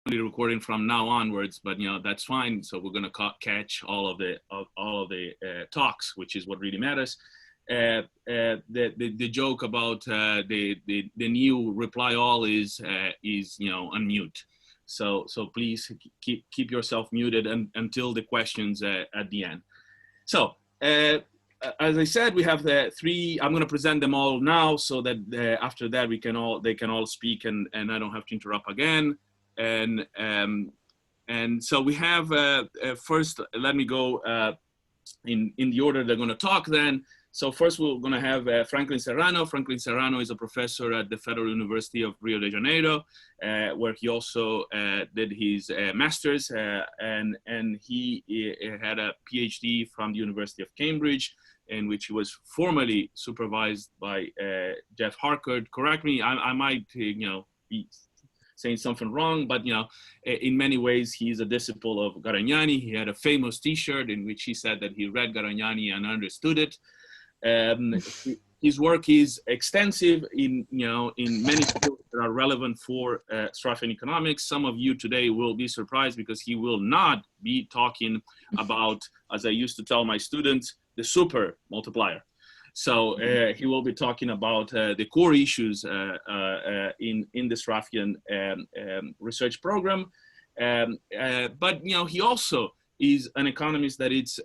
only recording from now onwards, but that's fine. So we're going to catch all of the talks, which is what really matters. The joke about the new reply all is unmute. So please keep yourself muted until the questions at the end. So as I said, we have the three. I'm going to present them all now, so that after that they can all speak, and I don't have to interrupt again. And so we have first. Let me go in the order they're going to talk then. So first we're going to have Franklin Serrano. Franklin Serrano is a professor at the Federal University of Rio de Janeiro, where he also did his master's, and he had a PhD from the University of Cambridge, in which he was formerly supervised by Jeff Harkard. Correct me, I might be saying something wrong, but in many ways he's a disciple of Garagnani. He had a famous T-shirt in which he said that he read Garagnani and understood it. His work is extensive in many fields that are relevant for Sraffa economics. Some of you today will be surprised because he will not be talking about, as I used to tell my students, the super multiplier. So he will be talking about the core issues in the Sraffian research program. But he also is an economist that it's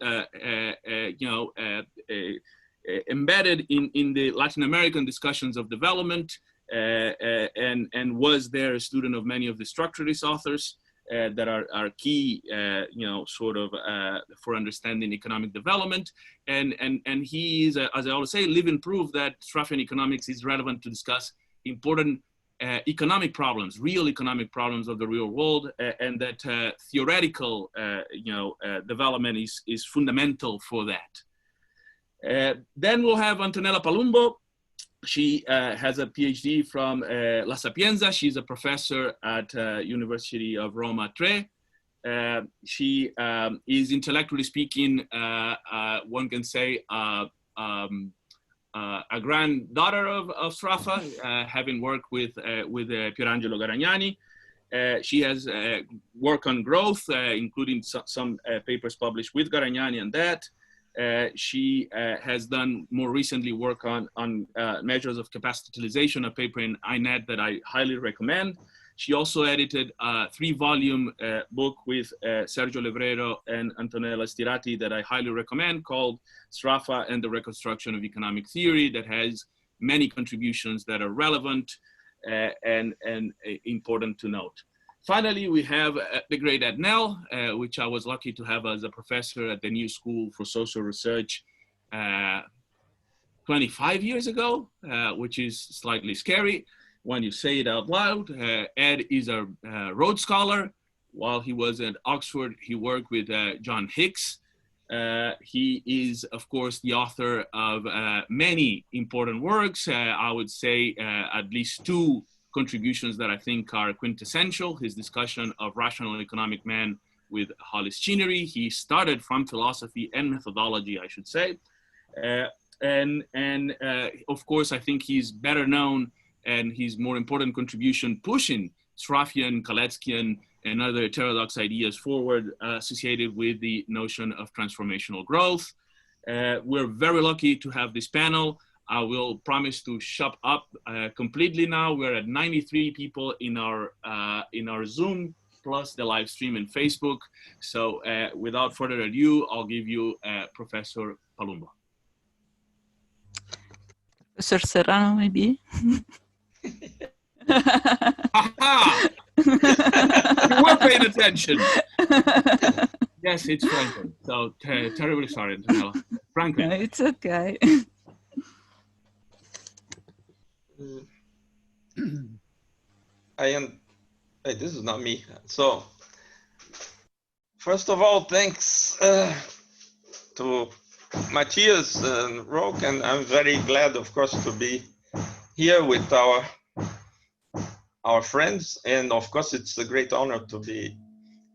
embedded in the Latin American discussions of development, and was there a student of many of the structuralist authors that are key, for understanding economic development. And he is, as I always say, living proof that Sraffian economics is relevant to discuss important economic problems, real economic problems of the real world, and that theoretical, development is fundamental for that. Then we'll have Antonella Palumbo. She has a PhD from La Sapienza. She's a professor at University of Roma Tre. She is, intellectually speaking, one can say, a granddaughter of Sraffa, having worked with Pierangelo Garagnani. She has work on growth, including some papers published with Garagnani and that. She has done more recently work on measures of capacity utilization, a paper in INET that I highly recommend. She also edited a 3-volume book with Sergio Levrero and Antonella Stirati that I highly recommend, called Sraffa and the Reconstruction of Economic Theory, that has many contributions that are relevant and important to note. Finally, we have the great Ed Nell, which I was lucky to have as a professor at the New School for Social Research 25 years ago, which is slightly scary when you say it out loud. Ed is a Rhodes Scholar. While he was at Oxford, he worked with John Hicks. He is, of course, the author of many important works. I would say at least 2 contributions that I think are quintessential: his discussion of rational economic man with Hollis Chinnery. He started from philosophy and methodology, I should say. Of course, I think he's better known, and his more important contribution pushing Sraffian, Kaleckian, and other heterodox ideas forward, associated with the notion of transformational growth. We're very lucky to have this panel. I will promise to shut up completely now. We're at 93 people in our Zoom, plus the live stream in Facebook. So without further ado, I'll give you Professor Palumbo. Professor Serrano, maybe? You were paying attention. Yes, it's Franklin. So terribly sorry, Antonella. Franklin. No, it's okay. This is not me. So, first of all, thanks to Matthias and ROKE, and I'm very glad, of course, to be here with our friends. And of course, it's a great honor to be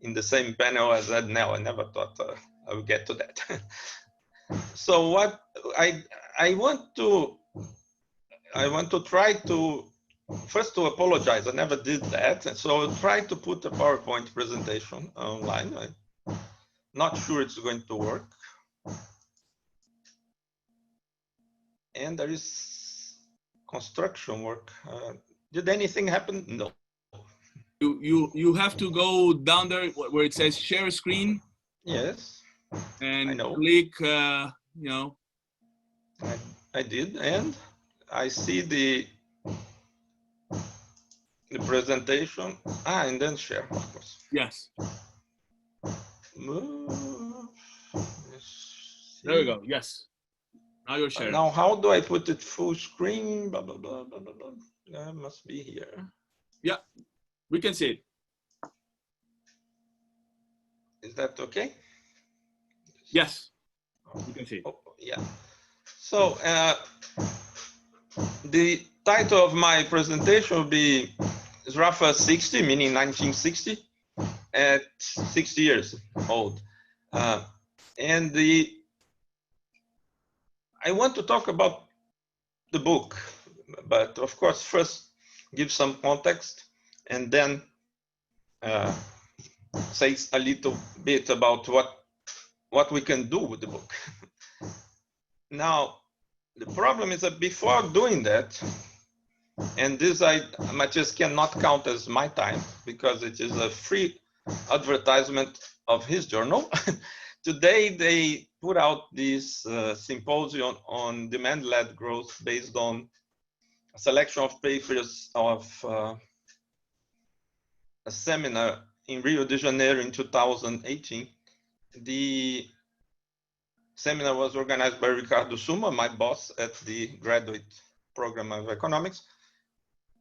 in the same panel as Ed Nell. I never thought I would get to that. So what I want to try to first to apologize. I never did that. And so I'll try to put a PowerPoint presentation online. I'm not sure it's going to work. And there is construction work. Did anything happen? No. You have to go down there where it says share screen. Yes. And I know. click, you know. I did, and I see the presentation. And then share, of course. Yes. There we go. Yes. Now you're sharing. Now, how do I put it full screen? Blah, blah, blah, blah, blah, blah. That must be here. Yeah, we can see it. Is that okay? Yes, you can see it. Oh, yeah. So the title of my presentation will be Sraffa 60, meaning 1960, at 60 years old. And I want to talk about the book, but of course, first give some context and then say a little bit about what we can do with the book. Now, the problem is that before doing that, and this Matthias cannot count as my time because it is a free advertisement of his journal. Today, they put out this symposium on demand-led growth based on a selection of papers of a seminar in Rio de Janeiro in 2018. The seminar was organized by Ricardo Suma, my boss at the graduate program of economics.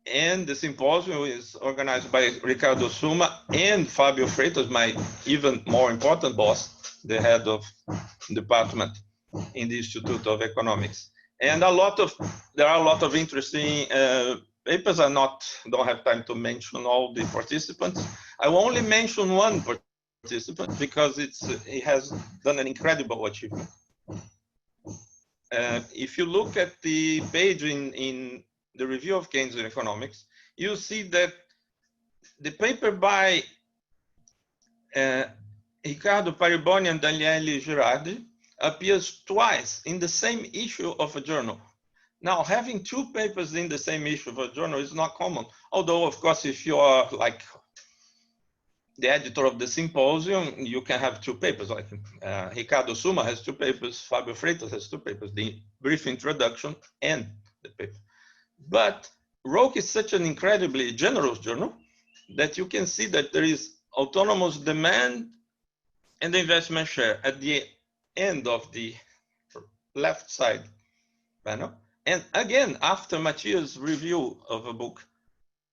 And the symposium is organized by Ricardo Suma and Fabio Freitas, my even more important boss, the head of department in the Institute of Economics. And there are a lot of interesting papers. I don't have time to mention all the participants. I will only mention one participant because he has done an incredible achievement. If you look at the page in the review of Keynesian economics, you see that the paper by Riccardo Pariboni and Daniele Girardi appears twice in the same issue of a journal. Now, having two papers in the same issue of a journal is not common. Although, of course, if you are like the editor of the symposium, you can have two papers. Like Ricardo Suma has two papers, Fabio Freitas has two papers, the brief introduction and the paper. But ROKE is such an incredibly generous journal that you can see that there is autonomous demand and investment share at the end of the left side panel. And again, after Matthias' review of a book,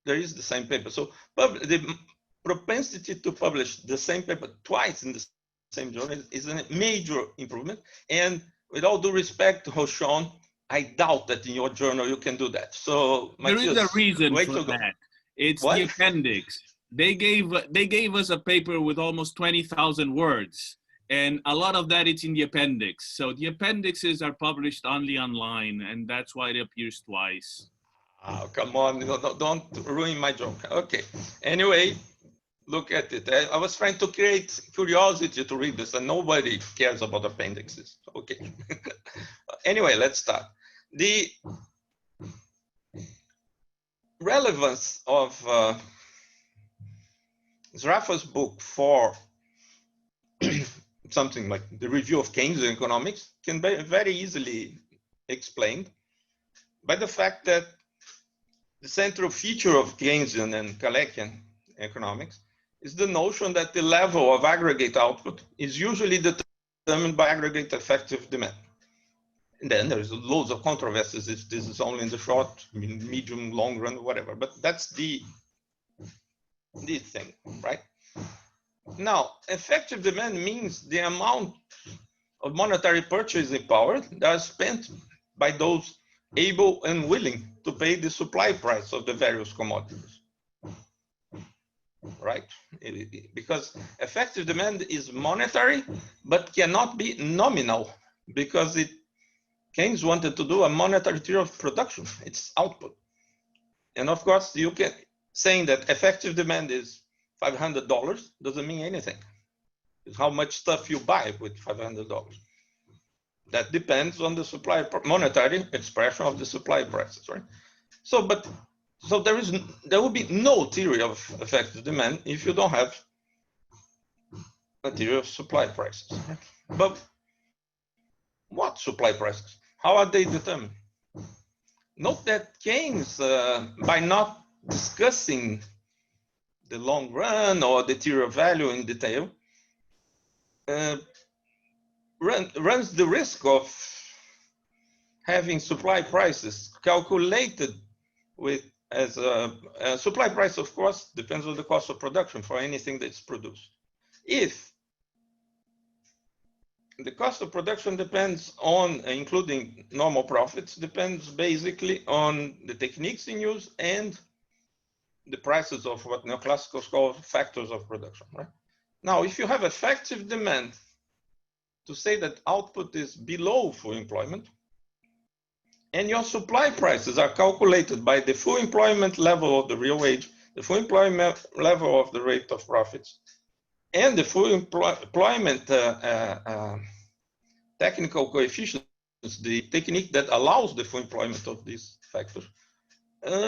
there is the same paper. So the propensity to publish the same paper twice in the same journal is a major improvement. And with all due respect to Rochon, I doubt that in your journal you can do that. So Matthias, there is a reason for that. It's what? The appendix. They gave us a paper with almost 20,000 words, and a lot of that is in the appendix. So the appendixes are published only online, and that's why it appears twice. Oh, come on, don't ruin my joke. Okay. Anyway, look at it. I was trying to create curiosity to read this, and nobody cares about appendixes. Okay. Anyway, let's start. The relevance of Sraffa's book for something like the review of Keynesian economics can be very easily explained by the fact that the central feature of Keynesian and Kalekian economics is the notion that the level of aggregate output is usually determined by aggregate effective demand. And then there's loads of controversies if this is only in the short, medium, long run, whatever. But that's the thing, right? Now, effective demand means the amount of monetary purchasing power that is spent by those able and willing to pay the supply price of the various commodities, right? Because effective demand is monetary, but cannot be nominal because Keynes wanted to do a monetary theory of production, it's output. And of course, you can saying that effective demand is $500 doesn't mean anything. It's how much stuff you buy with $500. That depends on the supply, monetary expression of the supply prices, right? So there will be no theory of effective demand if you don't have a theory of supply prices. Right? But what supply prices? How are they determined? Note that Keynes, by not discussing the long run or the theory of value in detail, runs the risk of having supply prices calculated with as a supply price, of course, depends on the cost of production for anything that's produced. If the cost of production depends on, including normal profits, depends basically on the techniques in use and the prices of what neoclassicals call factors of production, right? Now, if you have effective demand, to say that output is below full employment, and your supply prices are calculated by the full employment level of the real wage, the full employment level of the rate of profits, and the full employment technical coefficients, the technique that allows the full employment of these factors,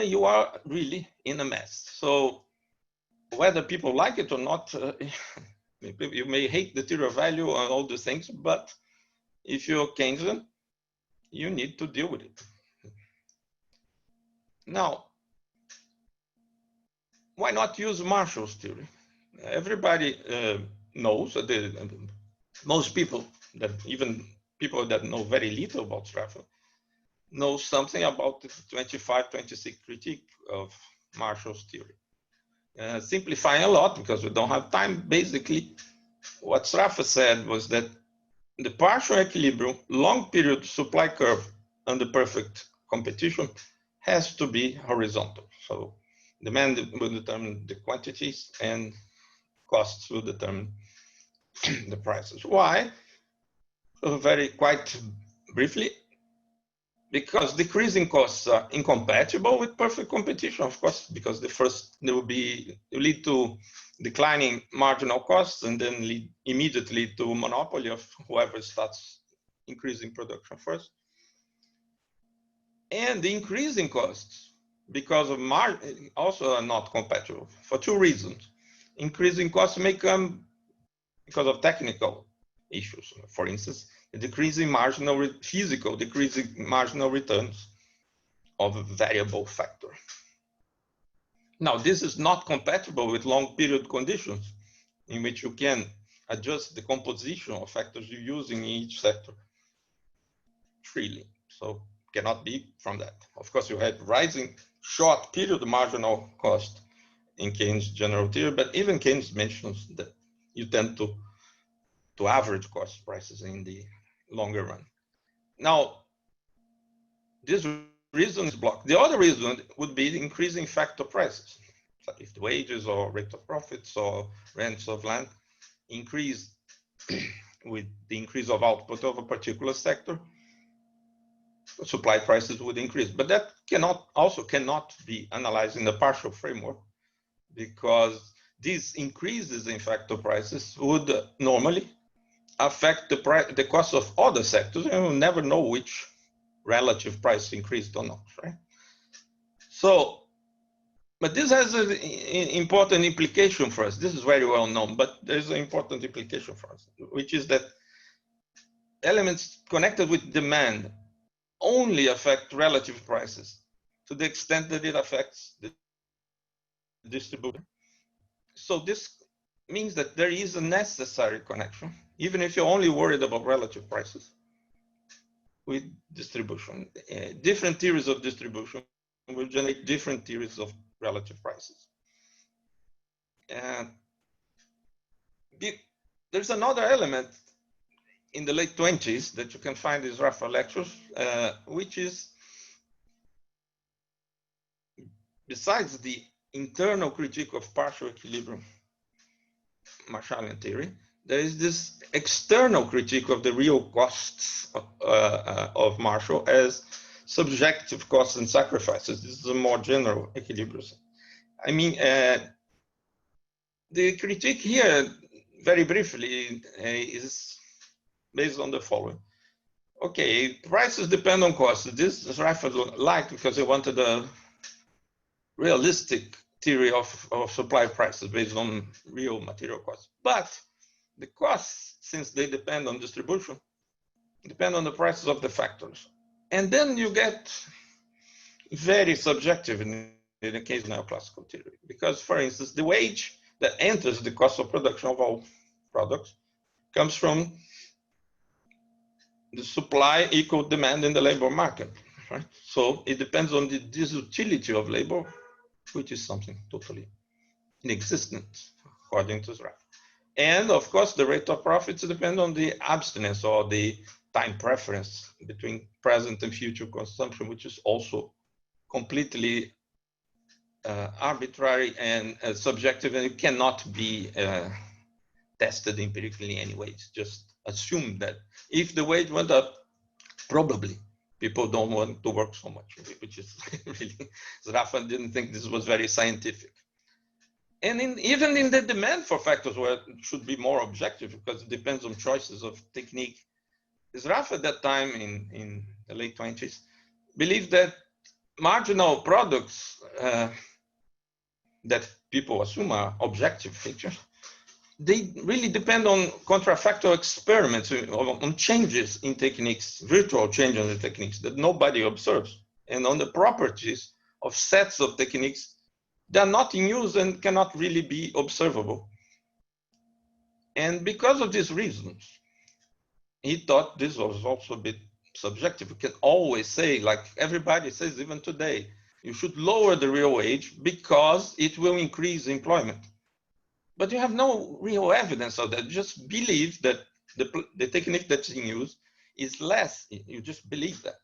you are really in a mess. So whether people like it or not, you may hate the theory of value and all these things, but if you're Keynesian, you need to deal with it. Now, why not use Marshall's theory? Everybody knows, most people, that even people that know very little about Sraffa, know something about the 25-26 critique of Marshall's theory. Simplifying a lot because we don't have time, basically, what Sraffa said was that the partial equilibrium, long period supply curve under perfect competition has to be horizontal. So demand will determine the quantities and costs will determine the prices. Why? Quite briefly, because decreasing costs are incompatible with perfect competition, of course, because the first will lead to declining marginal costs and then immediately to monopoly of whoever starts increasing production first. And the increasing costs, because of also are not compatible for two reasons. Increasing costs may come because of technical issues. For instance, decreasing physical decreasing marginal returns of a variable factor. Now, this is not compatible with long period conditions in which you can adjust the composition of factors you use in each sector freely. So cannot be from that. Of course, you had rising short period marginal cost in Keynes' general theory, but even Keynes mentions that you tend to average cost prices in the longer run. Now, this reason is blocked. The other reason would be the increasing factor prices. So if the wages or rate of profits or rents of land increase with the increase of output of a particular sector, supply prices would increase. But that cannot be analyzed in the partial framework because these increases in factor prices would normally affect the cost of other sectors, and we'll never know which relative price increased or not, right? So, but this has an important implication for us. This is very well known, but there's an important implication for us, which is that elements connected with demand only affect relative prices to the extent that it affects the distribution. So this means that there is a necessary connection, even if you're only worried about relative prices, with distribution. Different theories of distribution will generate different theories of relative prices. And there's another element in the late 20s that you can find in Sraffa lectures, which is, besides the internal critique of partial equilibrium, Marshallian theory, there is this external critique of the real costs of Marshall as subjective costs and sacrifices. This is a more general equilibrium. I mean, the critique here, very briefly, is based on the following. Okay, prices depend on costs. This Sraffa liked because he wanted a realistic theory of supply prices based on real material costs. But the costs, since they depend on distribution, depend on the prices of the factors. And then you get very subjective in the case of neoclassical theory. Because, for instance, the wage that enters the cost of production of all products comes from the supply equal demand in the labor market, right? So it depends on the disutility of labor, which is something totally inexistent, according to Sraffa. And of course, the rate of profits depend on the abstinence or the time preference between present and future consumption, which is also completely arbitrary and subjective, and it cannot be tested empirically anyway. It's just assume that if the wage went up, probably people don't want to work so much, which is really, Sraffa didn't think this was very scientific. And even in the demand for factors where it should be more objective because it depends on choices of technique, Sraffa at that time in the late 20s believed that marginal products that people assume are objective features, they really depend on contrafactual experiments, on changes in techniques, virtual changes in techniques that nobody observes, and on the properties of sets of techniques that are not in use and cannot really be observable. And because of these reasons, he thought this was also a bit subjective. You can always say, like everybody says even today, you should lower the real wage because it will increase employment. But you have no real evidence of that. Just believe that the technique that's in use is less, you just believe that,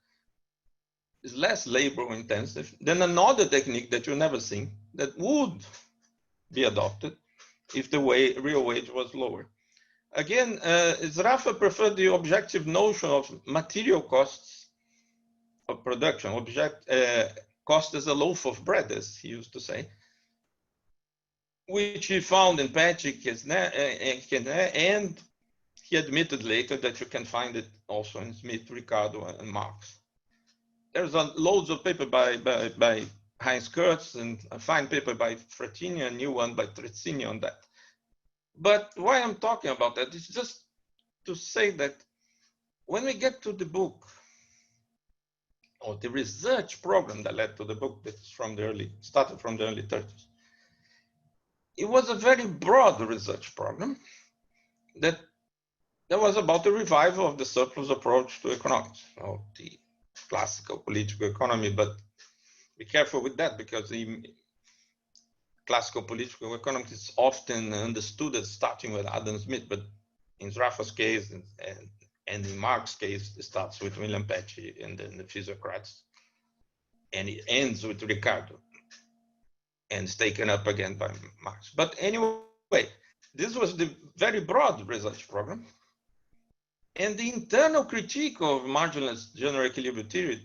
is less labor intensive than another technique that you've never seen that would be adopted if the real wage was lower. Again, Sraffa preferred the objective notion of material costs of production, cost as a loaf of bread, as he used to say, which he found in Patrick and he admitted later that you can find it also in Smith, Ricardo, and Marx. There's loads of paper by Heinz Kurtz and a fine paper by Frattini, a new one by Trezzini on that. But why I'm talking about that is just to say that when we get to the book, or the research program that led to the book that's started from the early 30s, it was a very broad research program that was about the revival of the surplus approach to economics, or the classical political economy. But be careful with that, because the classical political economics is often understood as starting with Adam Smith, but in Sraffa's case and in Marx's case, it starts with William Petty and then the physiocrats, and it ends with Ricardo, and is taken up again by Marx. But anyway, this was the very broad research program. And the internal critique of marginalist general equilibrium theory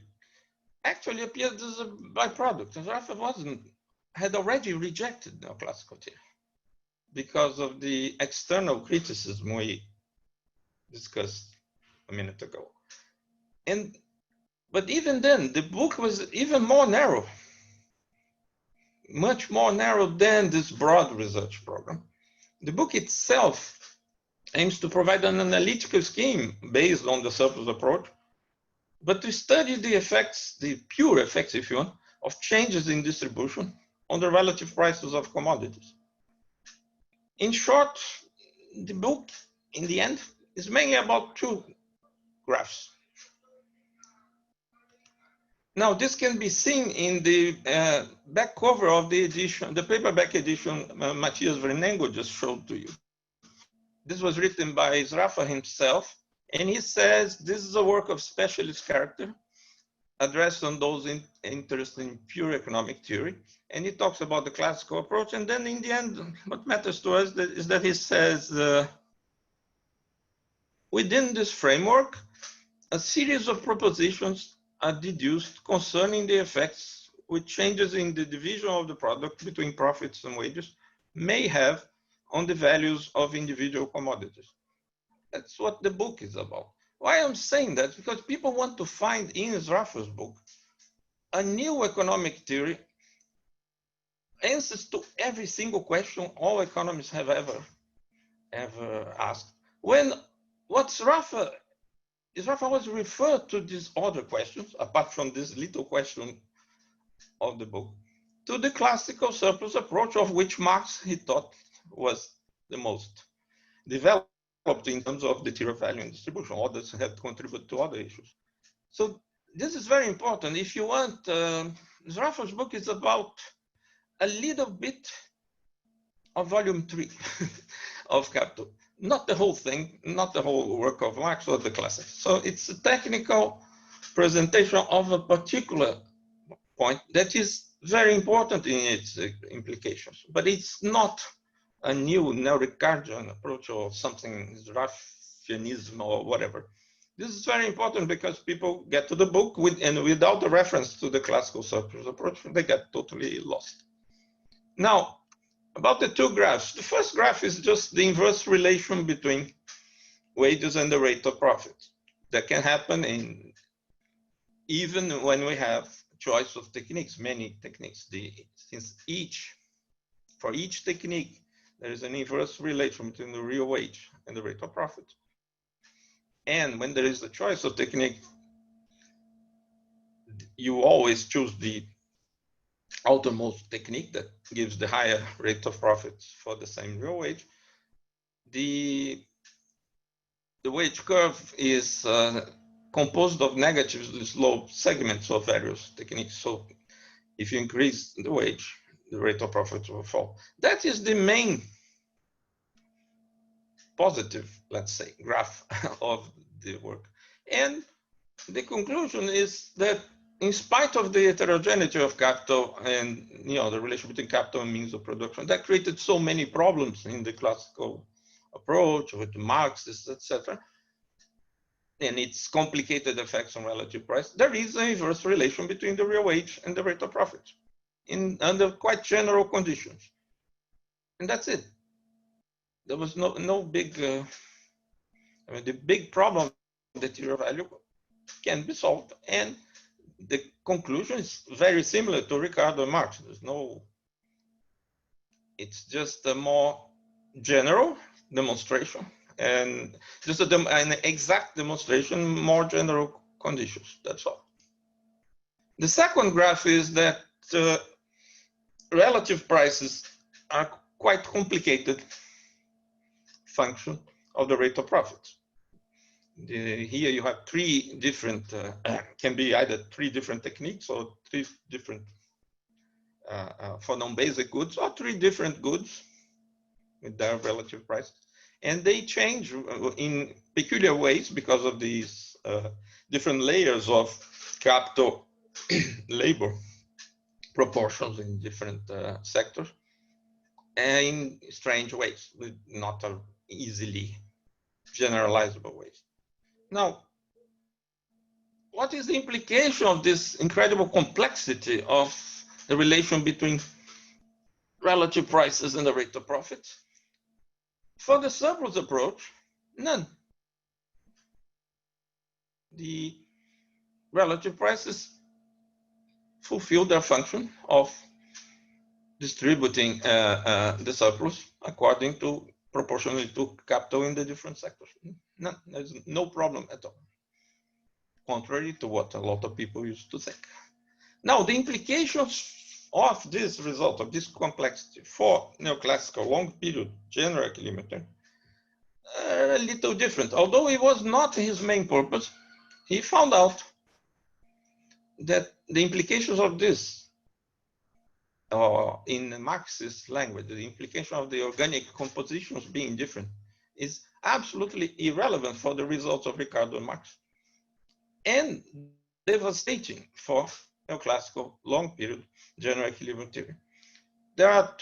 actually appeared as a byproduct. Sraffa had already rejected neoclassical theory because of the external criticism we discussed a minute ago. But even then, the book was even more narrow, much more narrow than this broad research program. The book itself aims to provide an analytical scheme based on the surplus approach, but to study the effects, the pure effects, if you want, of changes in distribution on the relative prices of commodities. In short, the book, in the end, is mainly about two graphs. Now, this can be seen in the back cover of the edition, the paperback edition Matthias Vernengo just showed to you. This was written by Sraffa himself, and he says this is a work of specialist character addressed on those interested in pure economic theory. And he talks about the classical approach. And then in the end, what matters to us is that he says, within this framework, a series of propositions are deduced concerning the effects which changes in the division of the product between profits and wages may have on the values of individual commodities. That's what the book is about. Why I'm saying that? Because people want to find in Sraffa's book a new economic theory, answers to every single question all economists have ever asked. When what Sraffa was referred to these other questions, apart from this little question of the book, to the classical surplus approach, of which Marx he thought was the most developed in terms of the theory of value and distribution. Others had contributed to other issues. So this is very important. If you want, Sraffa's book is about a little bit of volume 3 of Capital. Not the whole thing, not the whole work of Marx or the classics. So it's a technical presentation of a particular point that is very important in its implications, but it's not a new neo-Ricardian approach or something, Sraffianism or whatever. This is very important because people get to the book and without the reference to the classical surplus approach, they get totally lost. Now, about the two graphs. The first graph is just the inverse relation between wages and the rate of profit. That can happen even when we have choice of techniques, many techniques. Since for each technique, there is an inverse relation between the real wage and the rate of profit. And when there is a choice of technique, you always choose the outermost technique that gives the higher rate of profits for the same real wage. The wage curve is composed of negatively sloped segments of various techniques. So if you increase the wage, the rate of profit will fall. That is the main positive, let's say, graph of the work. And the conclusion is that in spite of the heterogeneity of capital and the relation between capital and means of production, that created so many problems in the classical approach with the Marxists, etc. And its complicated effects on relative price. There is an inverse relation between the real wage and the rate of profit under quite general conditions. And that's it. There was no big, the big problem of the theory of value can be solved. And the conclusion is very similar to Ricardo and Marx. It's just a more general demonstration and just an exact demonstration, more general conditions, that's all. The second graph is that relative prices are quite complicated function of the rate of profits. Here you have three different, can be either three different techniques or three different, for non-basic goods, or three different goods with their relative prices. And they change in peculiar ways because of these different layers of capital labor proportions in different sectors, and in strange ways, not easily generalizable ways. Now, what is the implication of this incredible complexity of the relation between relative prices and the rate of profit? For the surplus approach, none. The relative prices fulfill their function of distributing the surplus according to proportionally to capital in the different sectors. None. There's no problem at all. Contrary to what a lot of people used to think. Now, the implications of this result, of this complexity for neoclassical long period general equilibrium are a little different. Although it was not his main purpose, he found out that the implications of this, or in Marxist language, the implication of the organic compositions being different is absolutely irrelevant for the results of Ricardo and Marx, and devastating for neoclassical long period general equilibrium theory. There are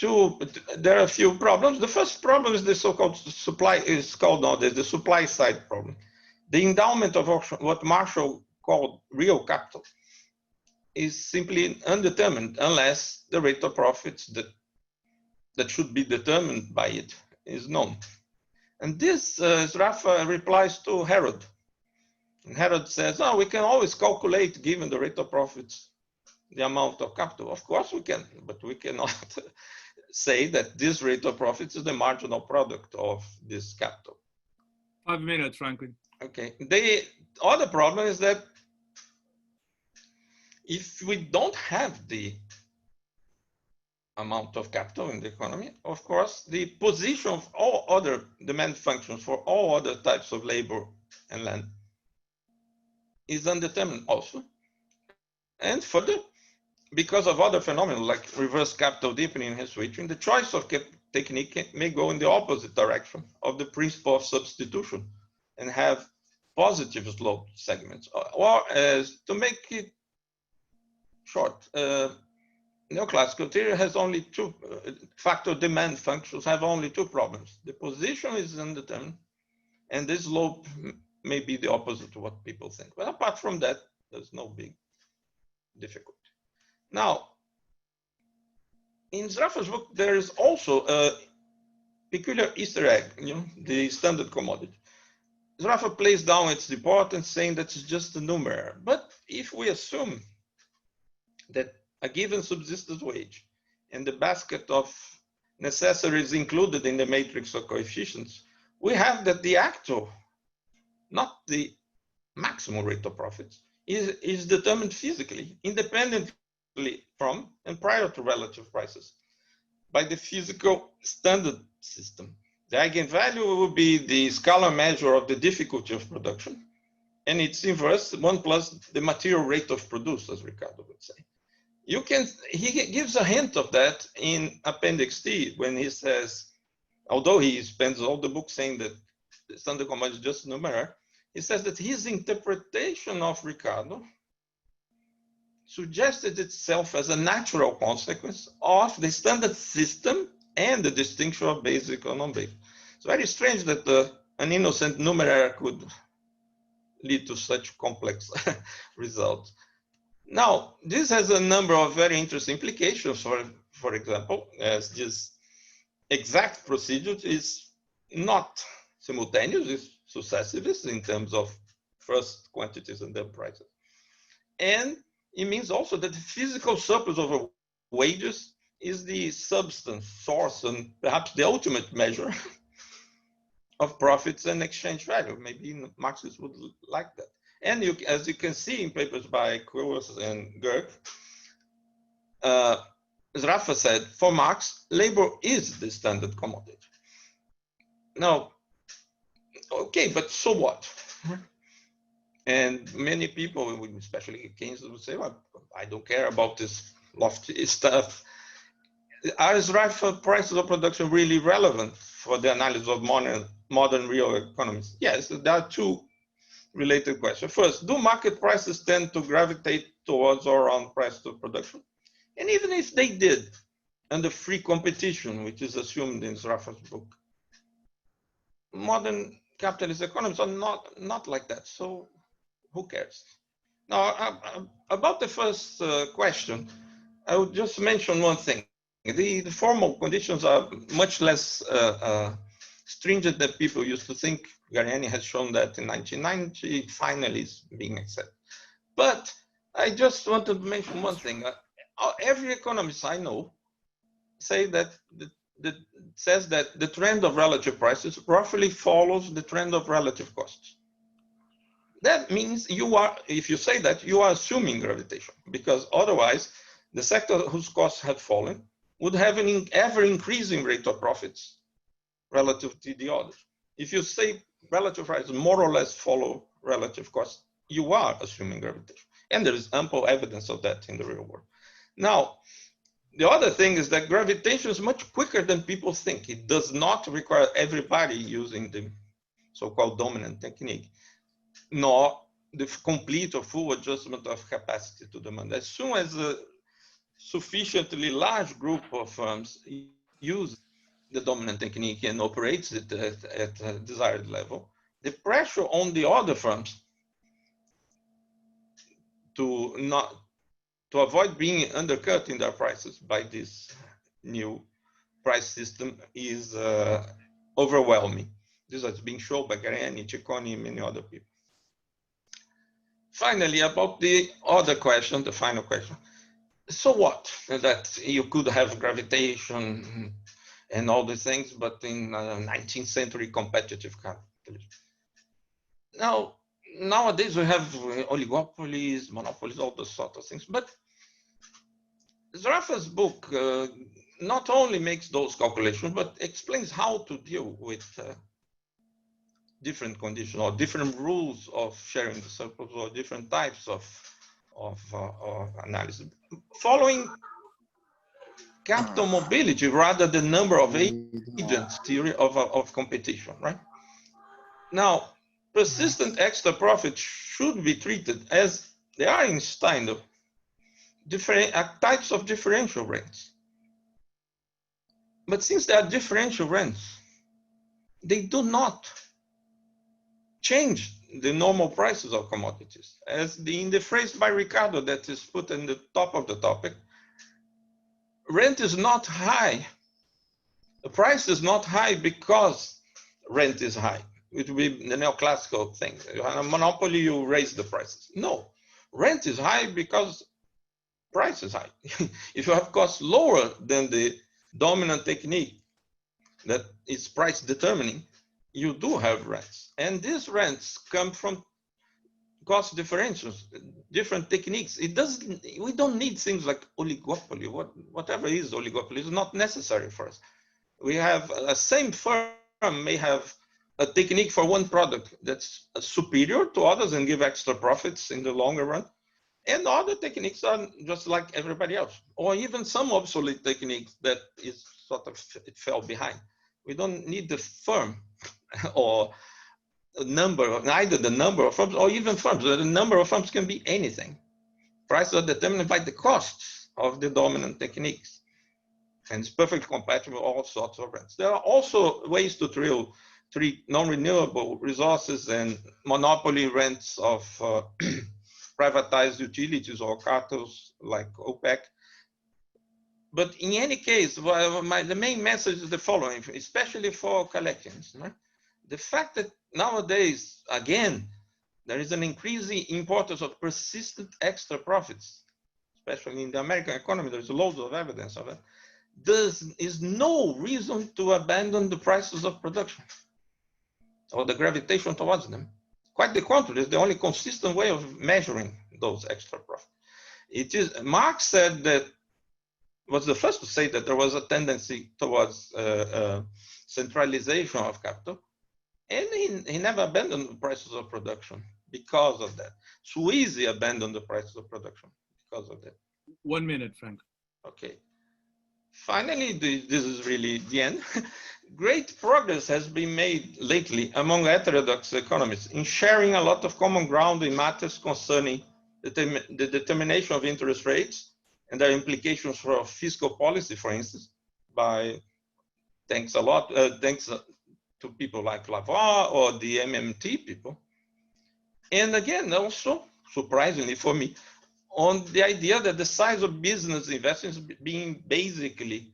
a few problems. The first problem is the so-called supply, is called nowadays the supply side problem. The endowment of auction, what Marshall called real capital is simply undetermined unless the rate of profits that should be determined by it is known. And this, Sraffa replies to Herod. And Herod says, oh, we can always calculate, given the rate of profits, the amount of capital. Of course we can, but we cannot say that this rate of profits is the marginal product of this capital. 5 minutes, Franklin. Okay. The other problem is that if we don't have the amount of capital in the economy, of course, the position of all other demand functions for all other types of labor and land is undetermined also. And further, because of other phenomena like reverse capital deepening and switching, the choice of technique may go in the opposite direction of the principle of substitution and have positive slope segments. Or as to make it short, neoclassical theory has only two factor demand functions have only two problems. The position is undetermined, and this slope may be the opposite to what people think. But apart from that, there's no big difficulty. Now, in Sraffa's book, there is also a peculiar Easter egg, the standard commodity. Sraffa plays down its importance, saying that it's just a numeraire. But if we assume that a given subsistence wage and the basket of necessaries included in the matrix of coefficients, we have that the actual, not the maximum rate of profits, is determined physically, independently from and prior to relative prices by the physical standard system. The eigenvalue will be the scalar measure of the difficulty of production, and its inverse, 1 plus the material rate of produce, as Ricardo would say. He gives a hint of that in Appendix T when he says, although he spends all the book saying that the standard commodity is just numeraire, he says that his interpretation of Ricardo suggested itself as a natural consequence of the standard system and the distinction of basic or non-basic. It's very strange that an innocent numeraire could lead to such complex results. Now, this has a number of very interesting implications. For example, as this exact procedure is not simultaneous, it's successivist in terms of first quantities and then prices. And it means also that the physical surplus of wages is the substance, source, and perhaps the ultimate measure of profits and exchange value. Maybe Marxists would like that. And as you can see in papers by Kurs and Gerg, Sraffa said, for Marx, labor is the standard commodity. Now, okay, but so what? And many people, especially Keynesians, would say, well, I don't care about this lofty stuff. Are Sraffa prices of production really relevant for the analysis of modern real economies? Yes, there are two related questions. First, do market prices tend to gravitate towards or around price of production? And even if they did, under free competition, which is assumed in Sraffa's book, modern capitalist economies are not like that. So who cares? Now, about the first question, I would just mention one thing. The formal conditions are much less stringent than people used to think. Gariani has shown that in 1990, finally is being accepted. But I just want to mention one thing. Every economist I know says that the trend of relative prices roughly follows the trend of relative costs. That means if you say that, you are assuming gravitation, because otherwise the sector whose costs have fallen would have an ever increasing rate of profits relative to the others. If you say relative prices more or less follow relative costs, you are assuming gravitation. And there is ample evidence of that in the real world. Now, the other thing is that gravitation is much quicker than people think. It does not require everybody using the so-called dominant technique, nor the complete or full adjustment of capacity to demand. As soon as a sufficiently large group of firms use the dominant technique and operates it at a desired level, the pressure on the other firms to avoid being undercut in their prices by this new price system is overwhelming. This has been shown by Gariani, Ciccone, and many other people. Finally, about the other question, the final question. So what? That you could have gravitation and all these things, but in 19th century competitive capitalism. Now, nowadays we have oligopolies, monopolies, all those sort of things. But Sraffa's book not only makes those calculations, but explains how to deal with different conditions or different rules of sharing the surplus or different types of analysis. Following capital mobility rather than number of agents theory of competition, right? Now, persistent extra profits should be treated as they are in Stein, different types of differential rents. But since they are differential rents, they do not change the normal prices of commodities. As in the phrase by Ricardo that is put in the top of the topic, rent is not high. The price is not high because rent is high. It would be the neoclassical thing. You have a monopoly, you raise the prices. No, rent is high because price is high. If you have costs lower than the dominant technique that is price determining, you do have rents. And these rents come from cost differentials, different techniques. We don't need things like oligopoly. Whatever is oligopoly is not necessary for us. We have a same firm may have a technique for one product that's superior to others and give extra profits in the longer run. And other techniques are just like everybody else, or even some obsolete techniques that is sort of, it fell behind. We don't need the firm or neither the number of firms or even firms. The number of firms can be anything. Prices are determined by the costs of the dominant techniques. And it's perfectly compatible with all sorts of rents. There are also ways to treat non-renewable resources and monopoly rents of privatized utilities or cartels like OPEC. But in any case, the main message is the following, especially for collections. Right? The fact that nowadays, again, there is an increasing importance of persistent extra profits, especially in the American economy, there's loads of evidence of it. There is no reason to abandon the prices of production or the gravitation towards them. Quite the contrary, it's the only consistent way of measuring those extra profits. It is, Marx said that, was the first to say that there was a tendency towards centralization of capital, and he never abandoned the prices of production because of that. Sweezy abandoned the prices of production because of that. 1 minute, Frank. Okay. Finally, this is really the end. Great progress has been made lately among heterodox economists in sharing a lot of common ground in matters concerning the determination of interest rates and their implications for fiscal policy, for instance, thanks to people like Lavoie or the MMT people. And again, also, surprisingly for me, on the idea that the size of business investments being basically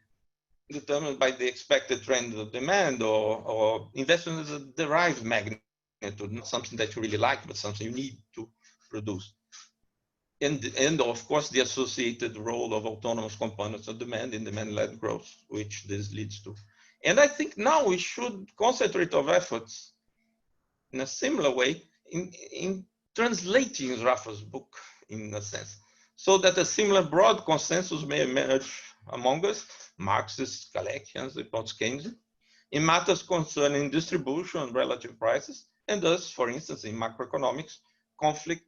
determined by the expected trend of demand or investment as a derived magnitude, not something that you really like, but something you need to produce. And of course, the associated role of autonomous components of demand in demand-led growth, which this leads to. And I think now we should concentrate our efforts in a similar way in translating Sraffa's book, in a sense, so that a similar broad consensus may emerge among us, Marxists, Galekians, Keynesians, in matters concerning distribution, relative prices, and thus, for instance, in macroeconomics, conflict,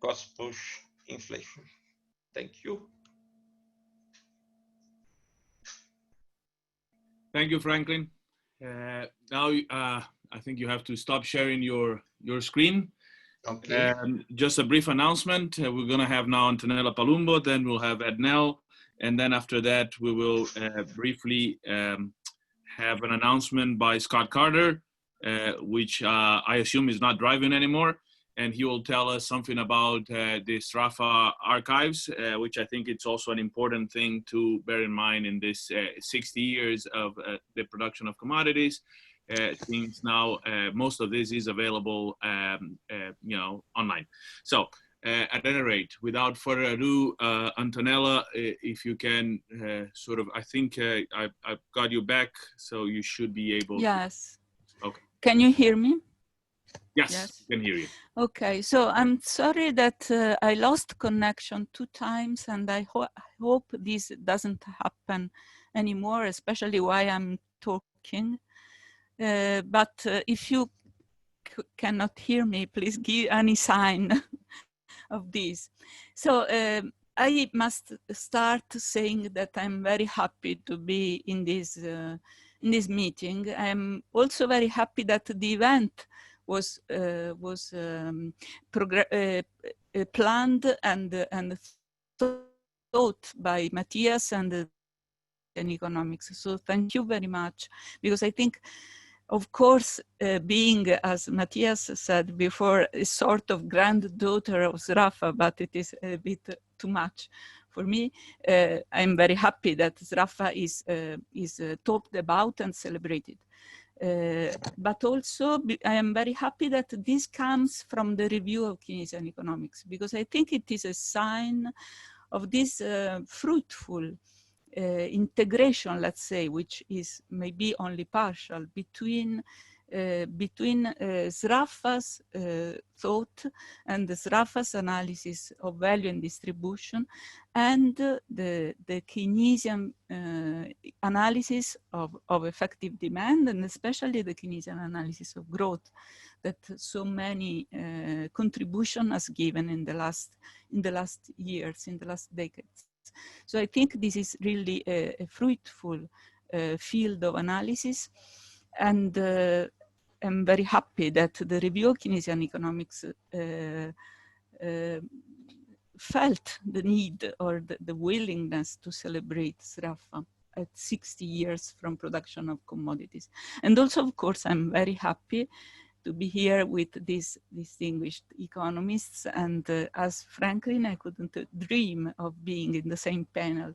cost push, inflation. Thank you. Thank you, Franklin. Now, I think you have to stop sharing your screen. Okay. Just a brief announcement. We're going to have now Antonella Palumbo, then we'll have Ednell, and then after that, we will briefly have an announcement by Scott Carter, which I assume is not driving anymore. and he will tell us something about the Sraffa archives, which I think it's also an important thing to bear in mind in this 60 years of the production of commodities. Since now most of this is available, online. So at any rate, without further ado, Antonella, if you can I think I've got you back, so you should be able. Yes. To... Okay. Can you hear me? Yes, I can hear you. Okay, so I'm sorry that I lost connection 2 times, and I hope this doesn't happen anymore, especially while I'm talking. But if you cannot hear me, please give any sign of this. So I must start saying that I'm very happy to be in this meeting. I'm also very happy that the event was planned and thought by Matthias and economics. So thank you very much, because I think, of course, being, as Matthias said before, a sort of granddaughter of Sraffa, but it is a bit too much for me. I'm very happy that Sraffa is talked about and celebrated. But also, I am very happy that this comes from the review of Keynesian economics, because I think it is a sign of this fruitful integration, let's say, which is maybe only partial, between Sraffa's thought and the Sraffa's analysis of value and distribution, and the Keynesian analysis of effective demand, and especially the Keynesian analysis of growth that so many contribution has given in the last years, in the last decades. So I think this is really a fruitful field of analysis, and I'm very happy that the review of Keynesian economics felt the need or the willingness to celebrate Sraffa at 60 years from production of commodities. And also, of course, I'm very happy to be here with these distinguished economists, and as Franklin, I couldn't dream of being in the same panel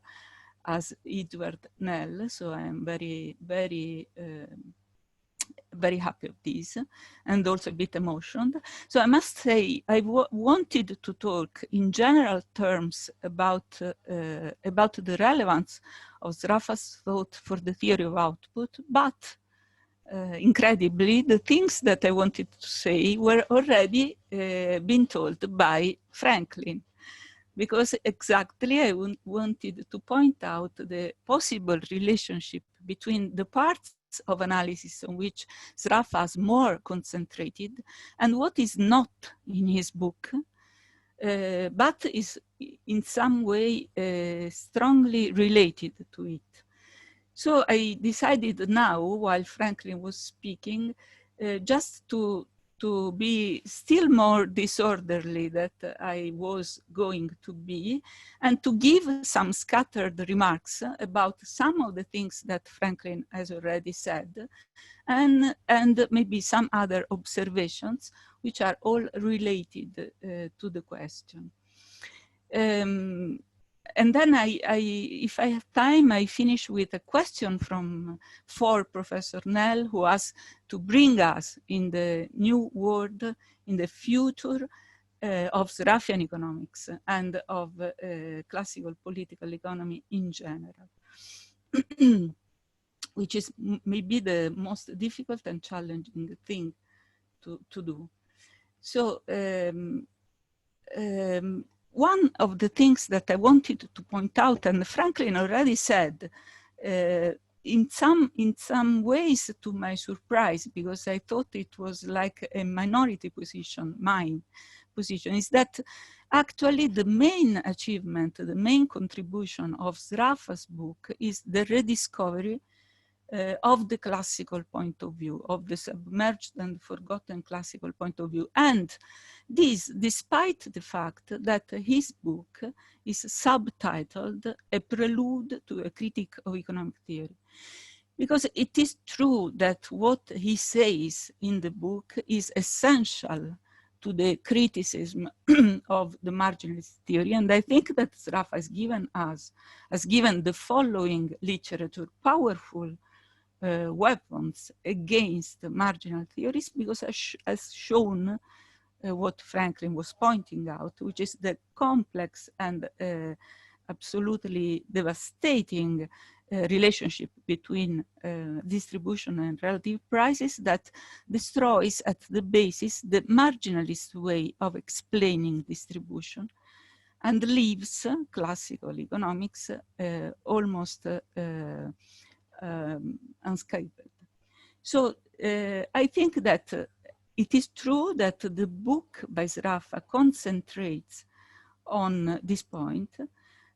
as Edward Nell, so I am very, very, very happy of this, and also a bit emotional. So I must say, I wanted to talk in general terms about the relevance of Sraffa's thought for the theory of output, but incredibly, the things that I wanted to say were already been told by Franklin, because exactly I wanted to point out the possible relationship between the parts of analysis on which Sraffa has more concentrated and what is not in his book, but is in some way strongly related to it. So I decided now, while Franklin was speaking, just to be still more disorderly that I was going to be, and to give some scattered remarks about some of the things that Franklin has already said, and maybe some other observations which are all related to the question. And then if I have time, I finish with a question for Professor Nell, who has to bring us in the new world, in the future of Sraffian economics and of classical political economy in general, which is maybe the most difficult and challenging thing to do. So one of the things that I wanted to point out, and Franklin already said, in some ways to my surprise, because I thought it was like a minority position, mine position, is that actually the main achievement, the main contribution of Sraffa's book is the rediscovery of the classical point of view, of the submerged and forgotten classical point of view. And this, despite the fact that his book is subtitled A Prelude to a Critique of Economic Theory. Because it is true that what he says in the book is essential to the criticism of the marginalist theory. And I think that Sraffa has given the following literature powerful weapons against marginal theories, because has shown what Franklin was pointing out, which is the complex and absolutely devastating relationship between distribution and relative prices that destroys at the basis the marginalist way of explaining distribution and leaves classical economics almost unscathed. So I think that it is true that the book by Sraffa concentrates on this point,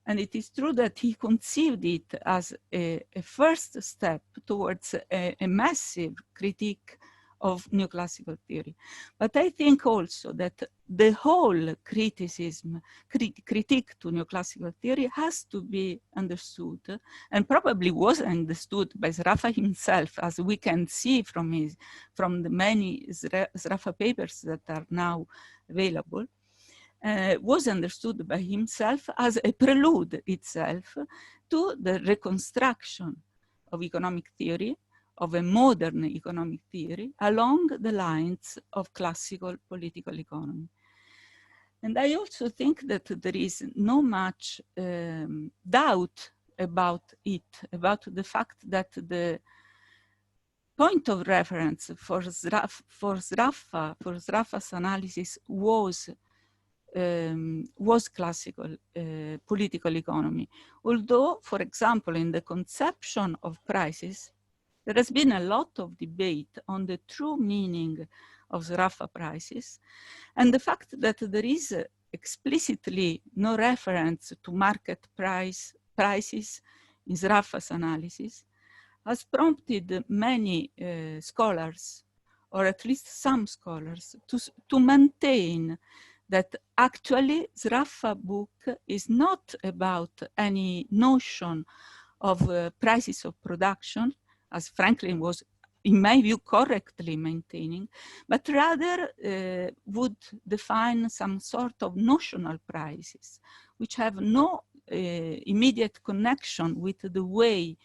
and it is true that he conceived it as a first step towards a massive critique of neoclassical theory. But I think also that the whole criticism, critique to neoclassical theory has to be understood, and probably was understood by Sraffa himself, as we can see from the many Sraffa papers that are now available. Was understood by himself as a prelude itself to the reconstruction of economic theory, of a modern economic theory, along the lines of classical political economy. And I also think that there is no much doubt about it, about the fact that the point of reference for Sraffa's analysis was classical political economy. Although, for example, in the conception of prices, there has been a lot of debate on the true meaning of Sraffa prices, and the fact that there is explicitly no reference to market prices in Sraffa's analysis has prompted many scholars, or at least some scholars, to maintain that actually Sraffa book is not about any notion of prices of production, as Franklin was, in my view, correctly maintaining, but rather would define some sort of notional prices, which have no immediate connection with the way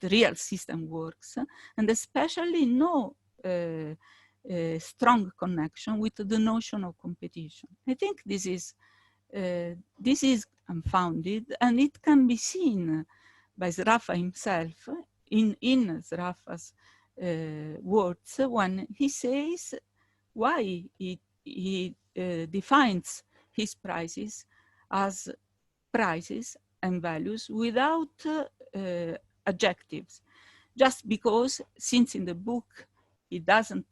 the real system works, and especially no strong connection with the notion of competition. I think this is unfounded, and it can be seen by Sraffa himself in Sraffa's words when he says why he defines his prices as prices and values without adjectives, just because, since in the book it doesn't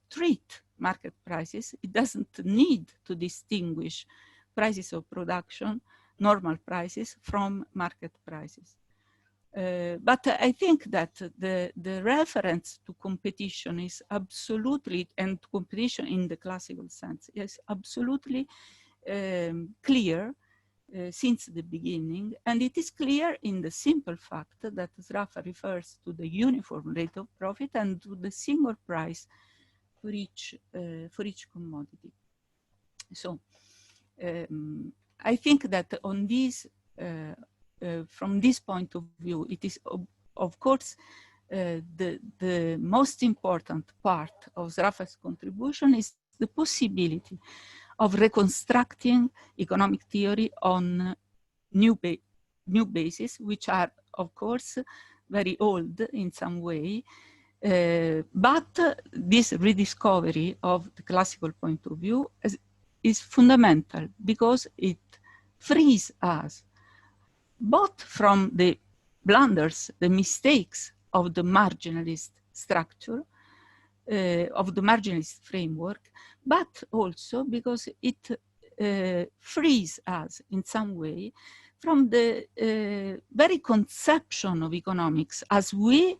treat market prices, it doesn't need to distinguish prices of production, normal prices, from market prices. But I think that the reference to competition is absolutely, and competition in the classical sense, is absolutely clear since the beginning, and it is clear in the simple fact that Sraffa refers to the uniform rate of profit and to the single price for each commodity. So I think that on this, from this point of view, it is of course the most important part of Sraffa's contribution is the possibility of reconstructing economic theory on new bases, which are, of course, very old in some way. But this rediscovery of the classical point of view is fundamental, because it frees us both from the blunders, the mistakes of the marginalist structure, of the marginalist framework, but also because it frees us in some way from the very conception of economics as we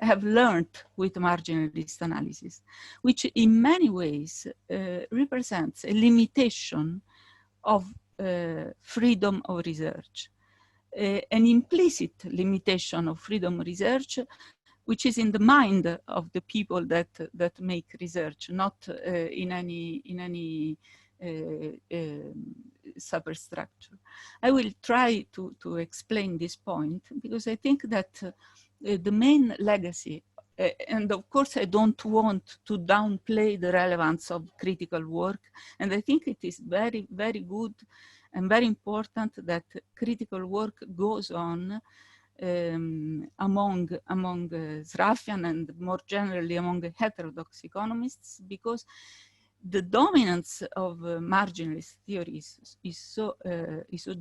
have learned with marginalist analysis, which in many ways represents a limitation of freedom of research, an implicit limitation of freedom of research, which is in the mind of the people that make research, not in any superstructure. I will try to explain this point, because I think that the main legacy, and of course I don't want to downplay the relevance of critical work, and I think it is very, very good and very important that critical work goes on among Sraffian and more generally among heterodox economists, because the dominance of marginalist theories is so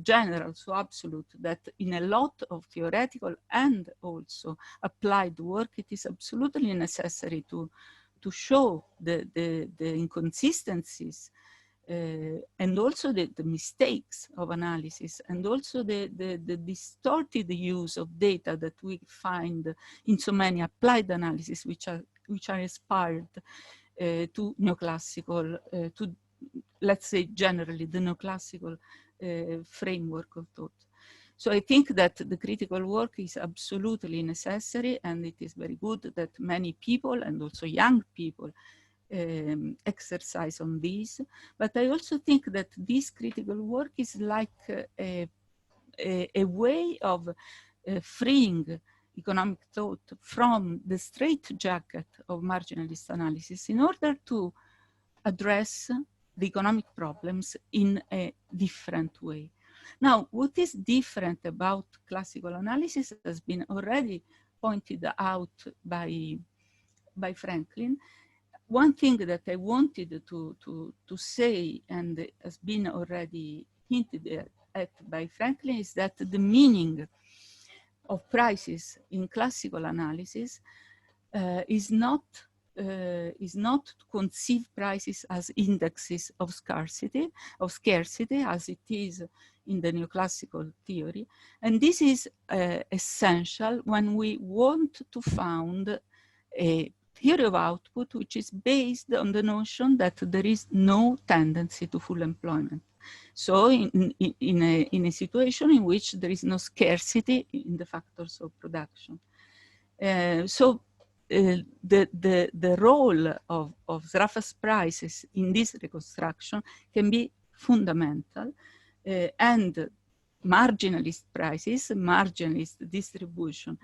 general, so absolute, that in a lot of theoretical and also applied work, it is absolutely necessary to show the inconsistencies and also the mistakes of analysis, and also the distorted use of data that we find in so many applied analysis, which are inspired to neoclassical, to, let's say generally, the neoclassical framework of thought. So I think that the critical work is absolutely necessary, and it is very good that many people, and also young people, exercise on this. But I also think that this critical work is like a way of freeing economic thought from the straitjacket of marginalist analysis in order to address the economic problems in a different way. Now, what is different about classical analysis has been already pointed out by Franklin. One thing that I wanted to say, and has been already hinted at by Franklin, is that the meaning of prices in classical analysis is not to conceive prices as indexes of scarcity, as it is in the neoclassical theory. And this is essential when we want to found a theory of output which is based on the notion that there is no tendency to full employment. So in a situation in which there is no scarcity in the factors of production. The role of Sraffa's prices in this reconstruction can be fundamental, and marginalist prices, marginalist distribution,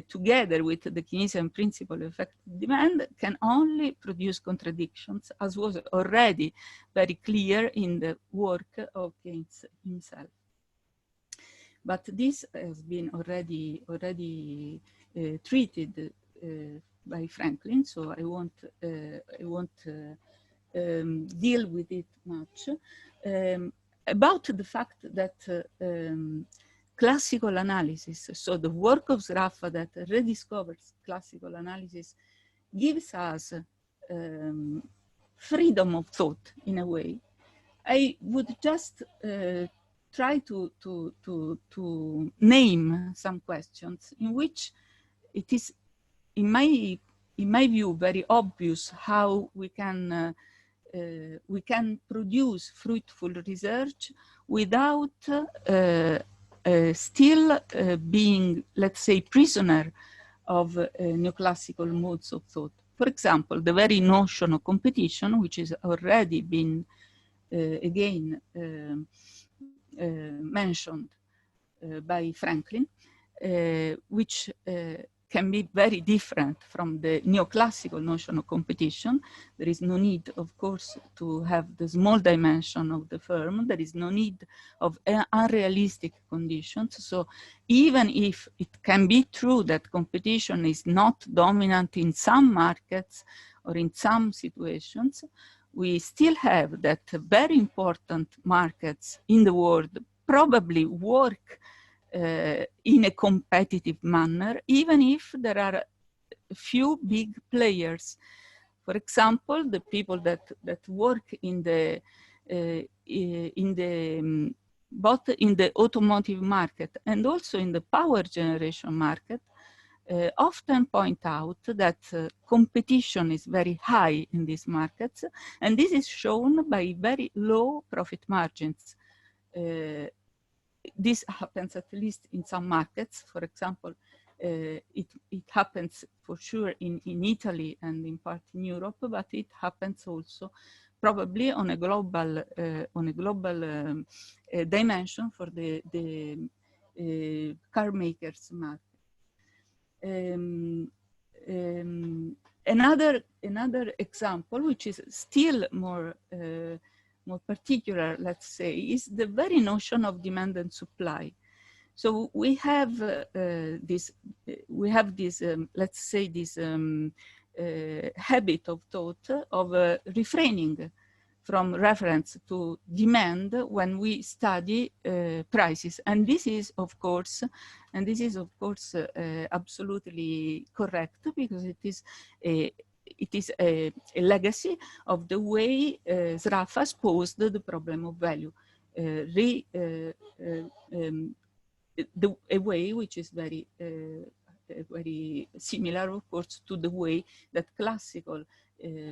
together with the Keynesian principle of effective demand, can only produce contradictions, as was already very clear in the work of Keynes himself. But this has been already treated by Franklin, so I won't deal with it much. About the fact that classical analysis, so the work of Sraffa that rediscovers classical analysis, gives us freedom of thought in a way. I would just try to name some questions in which it is, in my view, very obvious how we can produce fruitful research without still being, let's say, prisoner of neoclassical modes of thought. For example, the very notion of competition, which has already been again mentioned by Franklin, which can be very different from the neoclassical notion of competition. There is no need, of course, to have the small dimension of the firm. There is no need of unrealistic conditions. So even if it can be true that competition is not dominant in some markets or in some situations, we still have that very important markets in the world probably work in a competitive manner, even if there are few big players. For example, the people that work in the both in the automotive market and also in the power generation market often point out that competition is very high in these markets, and this is shown by very low profit margins. This happens at least in some markets. For example, it happens for sure in Italy and in part in Europe, but it happens also probably on a global dimension for the car makers market. Another example, which is still more particular, let's say, is the very notion of demand and supply. So we have this, let's say, this habit of thought of refraining from reference to demand when we study prices, and this is of course absolutely correct, because it is a legacy of the way Sraffa posed the problem of value, a way which is very similar, of course, to the way that classical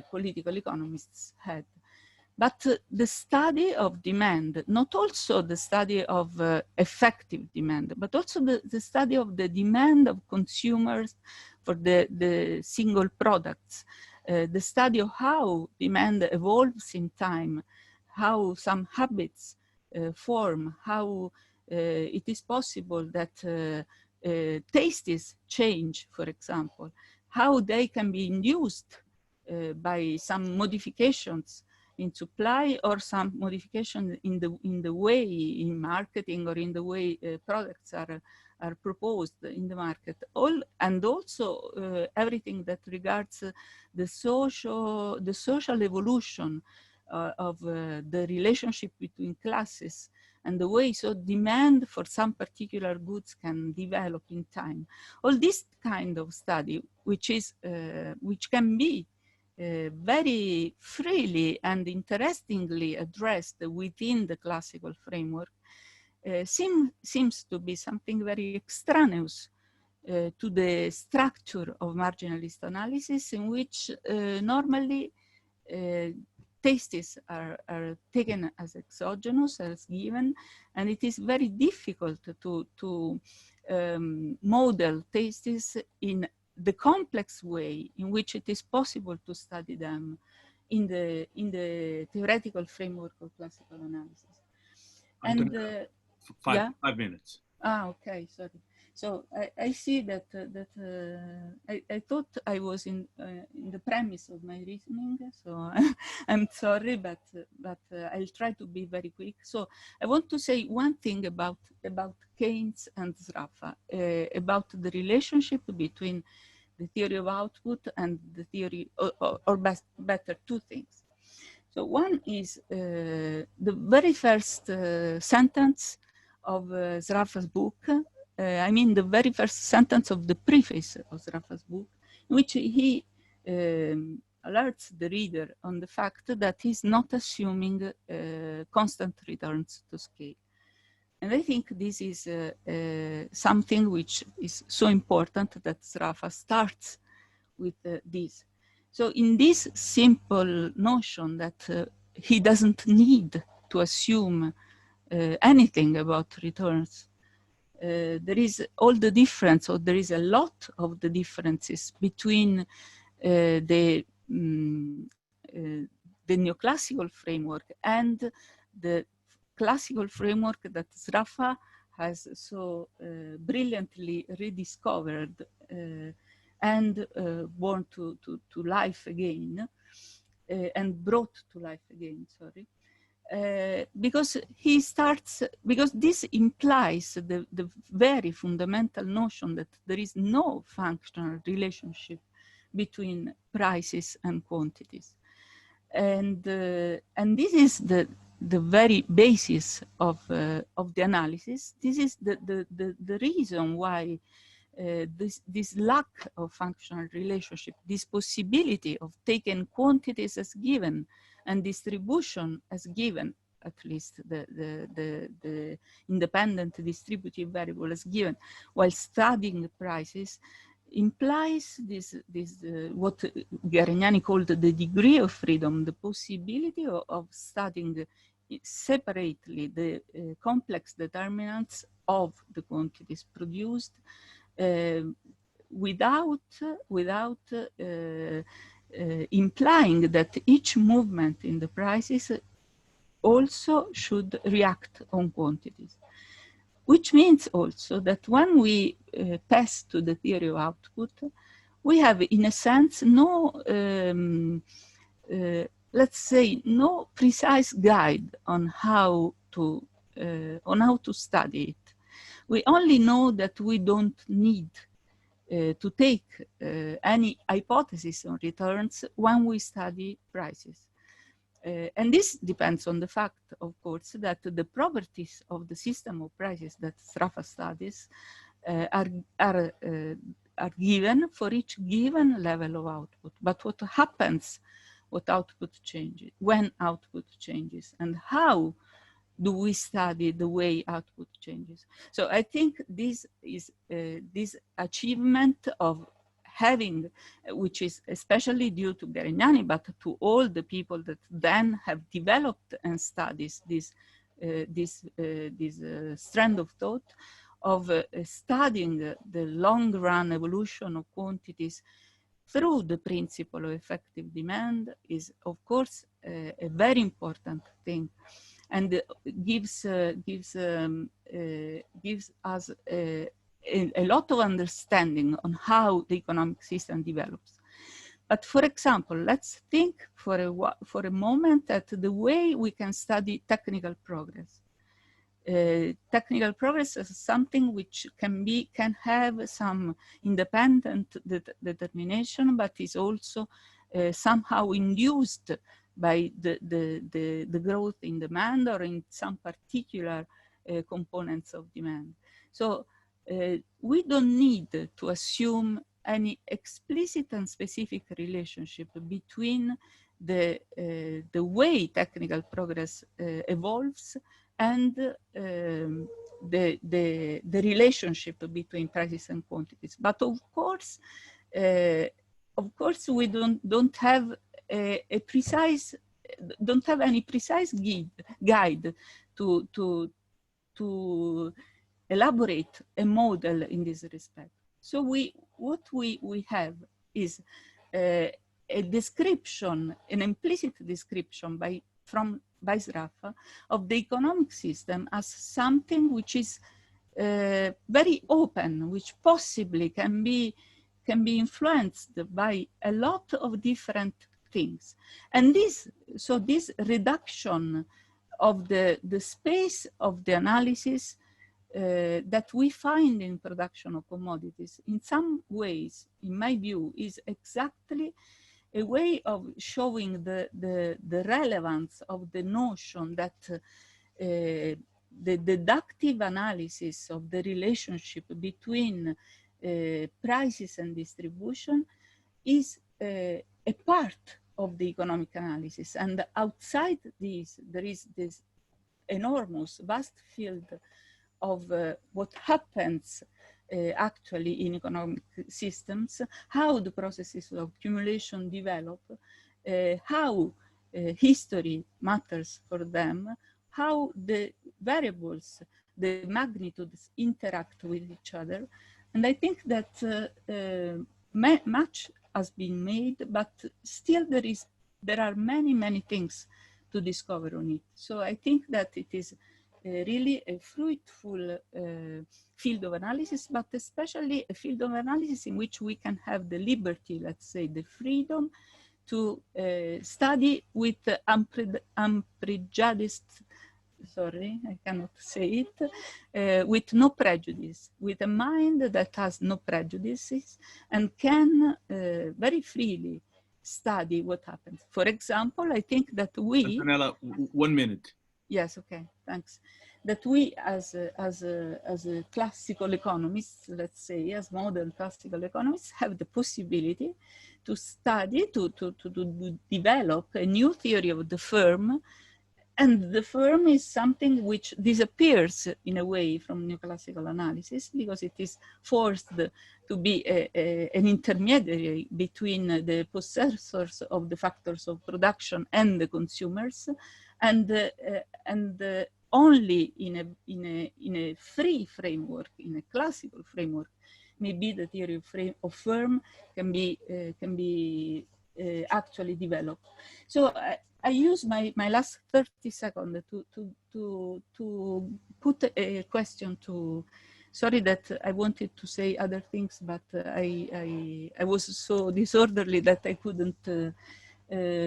political economists had. But the study of demand, not also the study of effective demand, but also the study of the demand of consumers for the single products, the study of how demand evolves in time, how some habits form, how it is possible that tastes change, for example, how they can be induced by some modifications in supply or some modification in the way in marketing or in the way products are proposed in the market. And also everything that regards the social evolution of the relationship between classes and the way so demand for some particular goods can develop in time. All this kind of study, which can be very freely and interestingly addressed within the classical framework, seems to be something very extraneous to the structure of marginalist analysis, in which normally tastes are taken as exogenous, as given, and it is very difficult to model tastes in the complex way in which it is possible to study them in the theoretical framework of classical analysis. And 5 minutes. Ah, okay, sorry. So I see that I thought I was in the premise of my reasoning, so I'm sorry, but I'll try to be very quick. So I want to say one thing about Keynes and Sraffa, about the relationship between the theory of output and the theory, or better, two things. So one is the very first sentence of Sraffa's book. I mean, the very first sentence of the preface of Sraffa's book, in which he alerts the reader on the fact that he's not assuming constant returns to scale. And I think this is something which is so important that Sraffa starts with this. So in this simple notion that he doesn't need to assume anything about returns, there is all the difference, or there is a lot of the differences between the neoclassical framework and the classical framework that Sraffa has so brilliantly rediscovered and born to life again, and brought to life again, sorry. Because this implies the very fundamental notion that there is no functional relationship between prices and quantities. And this is the very basis of the analysis. This is the reason why this lack of functional relationship, this possibility of taking quantities as given and distribution as given, at least the independent distributive variable as given, while studying the prices, implies this what Garignani called the degree of freedom, the possibility of studying separately the complex determinants of the quantities produced, without implying that each movement in the prices also should react on quantities. Which means also that when we pass to the theory of output, we have, in a sense, no, let's say, no precise guide on how to study it. We only know that we don't need to take any hypothesis on returns when we study prices. And this depends on the fact, of course, that the properties of the system of prices that Sraffa studies are given for each given level of output. But what happens when output changes, and how do we study the way output changes? So I think this is this achievement of having, which is especially due to Garignani, but to all the people that then have developed and studied this strand of thought of studying the long run evolution of quantities through the principle of effective demand is, of course, a very important thing, and gives us a lot of understanding on how the economic system develops. But for example, let's think for a moment at the way we can study technical progress. Technical progress is something which can have some independent determination, but is also somehow induced by the growth in demand or in some particular components of demand. So we don't need to assume any explicit and specific relationship between the way technical progress evolves and the relationship between prices and quantities. But of course we don't have any precise guide to elaborate a model in this respect. So what we have is a description, an implicit description by Sraffa of the economic system as something which is very open, which possibly can be influenced by a lot of different things. And this reduction of the space of the analysis that we find in production of commodities, in some ways, in my view, is exactly a way of showing the relevance of the notion that the deductive analysis of the relationship between prices and distribution is a part of the economic analysis. And outside this, there is this enormous, vast field of what happens actually in economic systems, how the processes of accumulation develop, how history matters for them, how the variables, the magnitudes interact with each other. And I think that much has been made, but still there are many things to discover on it. So I think that it is really a fruitful field of analysis, but especially a field of analysis in which we can have the liberty, let's say, the freedom to study with unprejudiced, sorry, I cannot say it, with no prejudice, with a mind that has no prejudices and can very freely study what happens. For example, I think that we— Antonella, 1 minute. Yes, okay, thanks. That we as a classical economists, let's say, as modern classical economists, have the possibility to study, to develop a new theory of the firm. And the firm is something which disappears in a way from neoclassical analysis because it is forced to be an intermediary between the possessors of the factors of production and the consumers, and only in a free framework, in a classical framework, maybe the theory of firm can be actually developed. So I use my last 30 seconds to put a question to. Sorry that I wanted to say other things, but I was so disorderly that I couldn't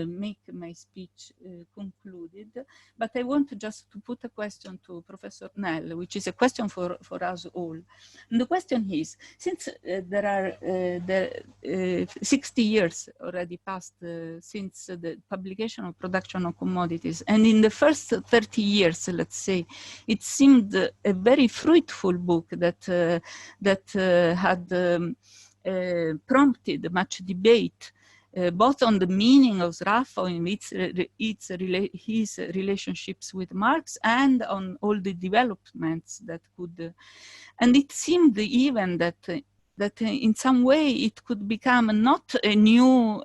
make my speech concluded. But I want just to put a question to Professor Nell, which is a question for us all. And the question is, since there are 60 years already passed since the publication of Production of Commodities, and in the first 30 years, let's say, it seemed a very fruitful book that had prompted much debate, both on the meaning of Sraffa and his relationships with Marx, and on all the developments that could, and it seemed even that in some way it could become not a new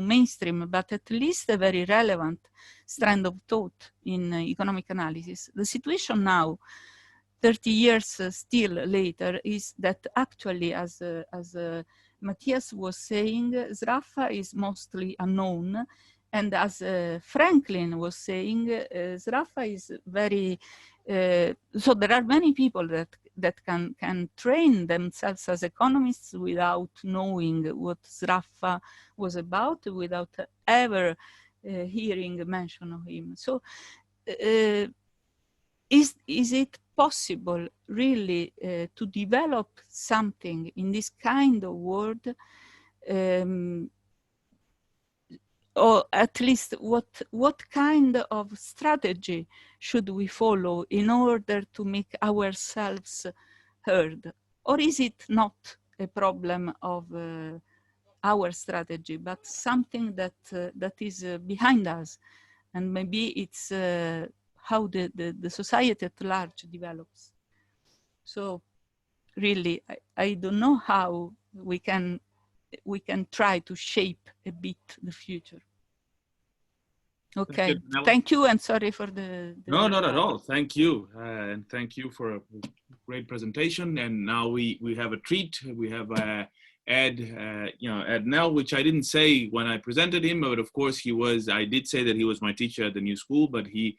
mainstream, but at least a very relevant strand of thought in economic analysis. The situation now, 30 years still later, is that actually, as Matthias was saying, Sraffa is mostly unknown. And as Franklin was saying, Sraffa is very, so there are many people that can train themselves as economists without knowing what Sraffa was about, without ever hearing mention of him. So is it possible really to develop something in this kind of world, or at least what kind of strategy should we follow in order to make ourselves heard? Or is it not a problem of our strategy, but something that is behind us, and maybe it's how the society at large develops? So really, I don't know how we can try to shape a bit the future. Okay, thank you, and sorry for the no, not at all. Thank you, and thank you for a great presentation. And now we have a treat. We have Ed Nell, which I didn't say when I presented him, but of course he was. I did say that he was my teacher at the new school, but he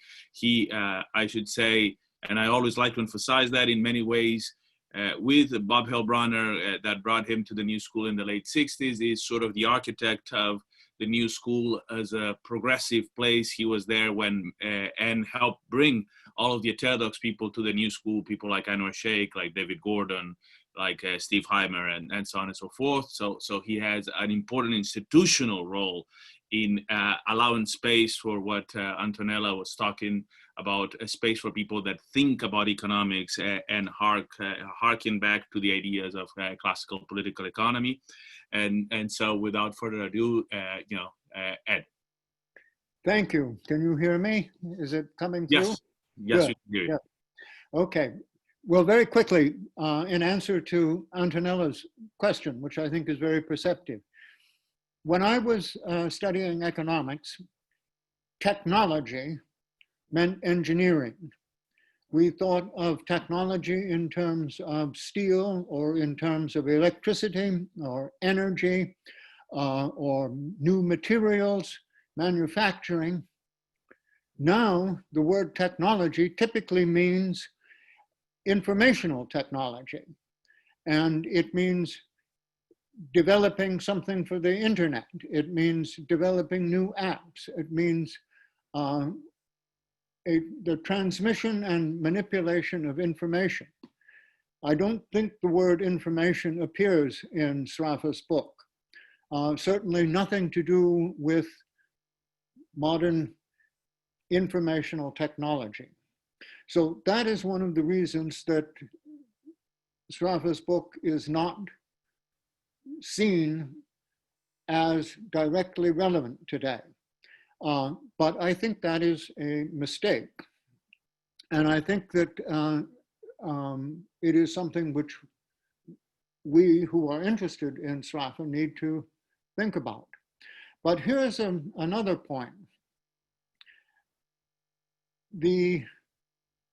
I should say, and I always like to emphasize that in many ways, with Bob Hellbronner, that brought him to the new school in the late 60s, is sort of the architect of the new school as a progressive place. He was there when and helped bring all of the heterodox people to the new school, people like Anwar Sheikh, like David Gordon, like Steve Heimer, and so on and so forth. So he has an important institutional role in allowing space for what Antonella was talking about, a space for people that think about economics and harken back to the ideas of classical political economy. And so without further ado, Ed. Thank you. Can you hear me? Is it coming through? Yes, yes, you can hear you. Yeah. Okay. Well, very quickly, in answer to Antonella's question, which I think is very perceptive. When I was studying economics, technology meant engineering. We thought of technology in terms of steel, or in terms of electricity or energy, or new materials, manufacturing. Now, the word technology typically means informational technology, and it means developing something for the internet. It means developing new apps. It means the transmission and manipulation of information. I don't think the word information appears in Sraffa's book. Certainly nothing to do with modern informational technology. So that is one of the reasons that Sraffa's book is not seen as directly relevant today. But I think that is a mistake. And I think that it is something which we who are interested in Sraffa need to think about. But here's another point. The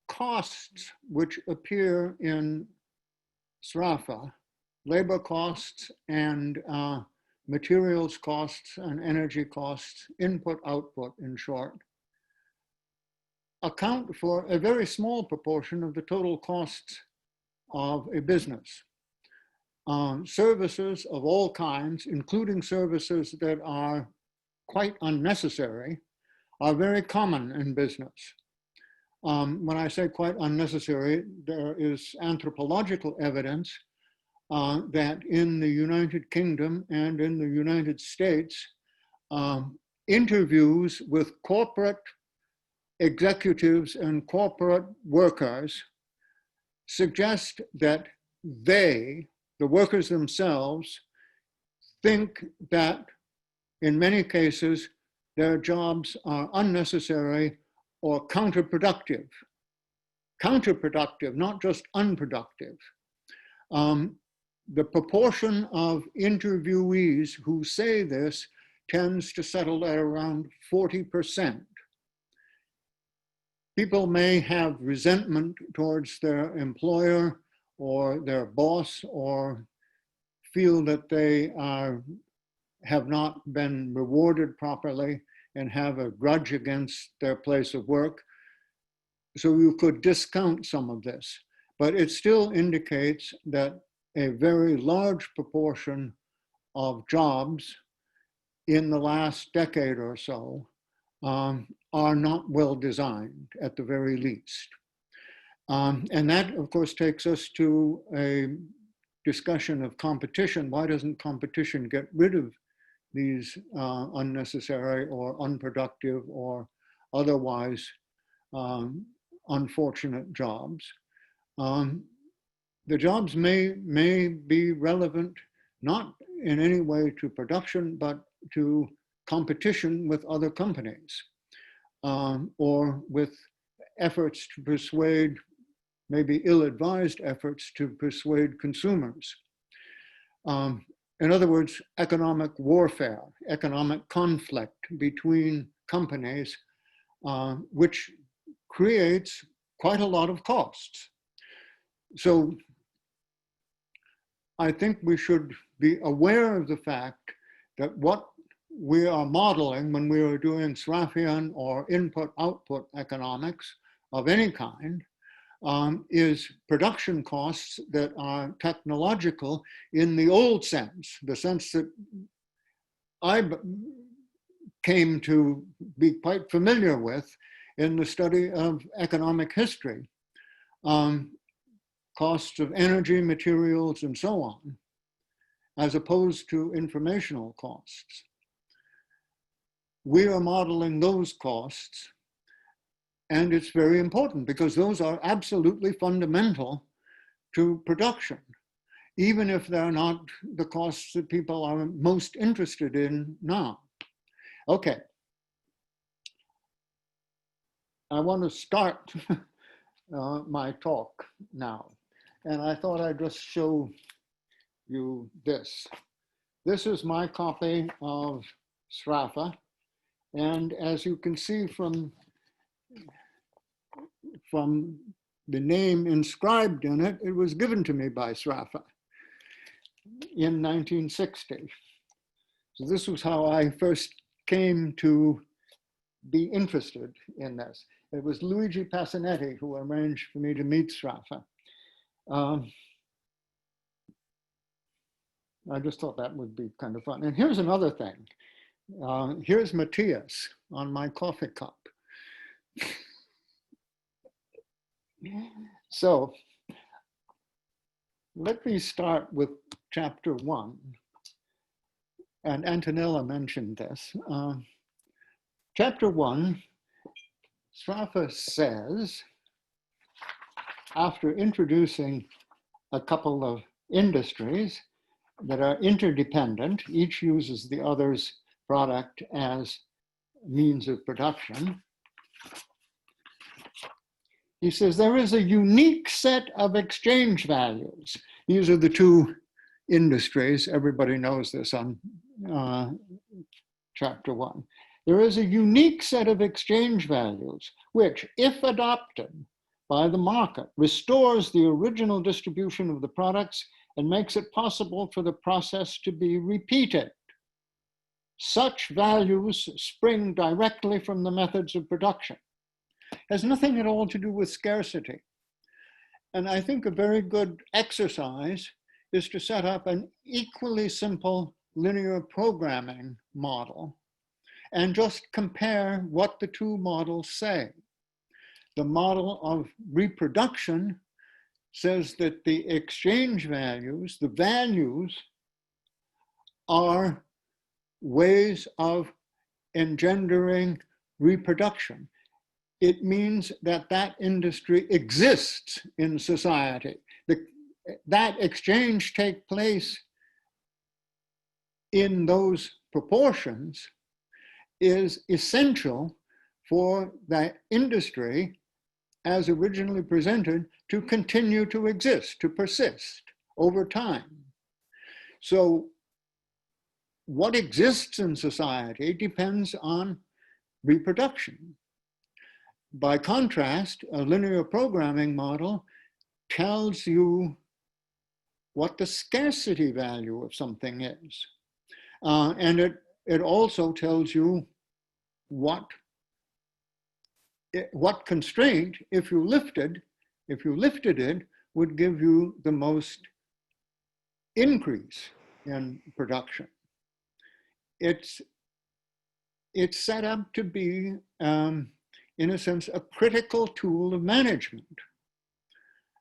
costs which appear in Sraffa labor costs and materials costs and energy costs, input, output, in short, account for a very small proportion of the total costs of a business. Services of all kinds, including services that are quite unnecessary, are very common in business. When I say quite unnecessary, there is anthropological evidence that in the United Kingdom and in the United States, interviews with corporate executives and corporate workers suggest that they, the workers themselves, think that in many cases their jobs are unnecessary or counterproductive. Counterproductive, not just unproductive. The proportion of interviewees who say this tends to settle at around 40%. People may have resentment towards their employer or their boss, or feel that they have not been rewarded properly and have a grudge against their place of work. So you could discount some of this, but it still indicates that a very large proportion of jobs in the last decade or so are not well designed at the very least. And that, of course, takes us to a discussion of competition. Why doesn't competition get rid of these unnecessary or unproductive or otherwise unfortunate jobs? The jobs may be relevant, not in any way to production, but to competition with other companies, or with efforts to persuade, maybe ill-advised efforts to persuade consumers. In other words, economic warfare, economic conflict between companies, which creates quite a lot of costs. So I think we should be aware of the fact that what we are modeling when we are doing Sraffian or input-output economics of any kind is production costs that are technological in the old sense, the sense that I came to be quite familiar with in the study of economic history. Costs of energy, materials, and so on, as opposed to informational costs. We are modeling those costs, and it's very important because those are absolutely fundamental to production, even if they're not the costs that people are most interested in now. Okay. I want to start my talk now. And I thought I'd just show you this. This is my copy of Sraffa. And as you can see from the name inscribed in it, it was given to me by Sraffa in 1960. So this was how I first came to be interested in this. It was Luigi Passanetti who arranged for me to meet Sraffa. I just thought that would be kind of fun. And here's another thing. Here's Matthias on my coffee cup. So let me start with chapter 1. And Antonella mentioned this. Chapter 1, Sraffa says, after introducing a couple of industries that are interdependent, each uses the other's product as means of production, he says there is a unique set of exchange values. These are the two industries. Everybody knows this on chapter 1. There is a unique set of exchange values, which, if adopted by the market, restores the original distribution of the products and makes it possible for the process to be repeated. Such values spring directly from the methods of production. Has nothing at all to do with scarcity. And I think a very good exercise is to set up an equally simple linear programming model and just compare what the two models say. The model of reproduction says that the exchange values, the values, are ways of engendering reproduction. It means that that industry exists in society. That exchange takes place in those proportions is essential for that industry as originally presented to continue to exist, to persist over time. So what exists in society depends on reproduction. By contrast, a linear programming model tells you what the scarcity value of something is. And it also tells you what constraint, if you lifted it, would give you the most increase in production. It's set up to be, in a sense, a critical tool of management.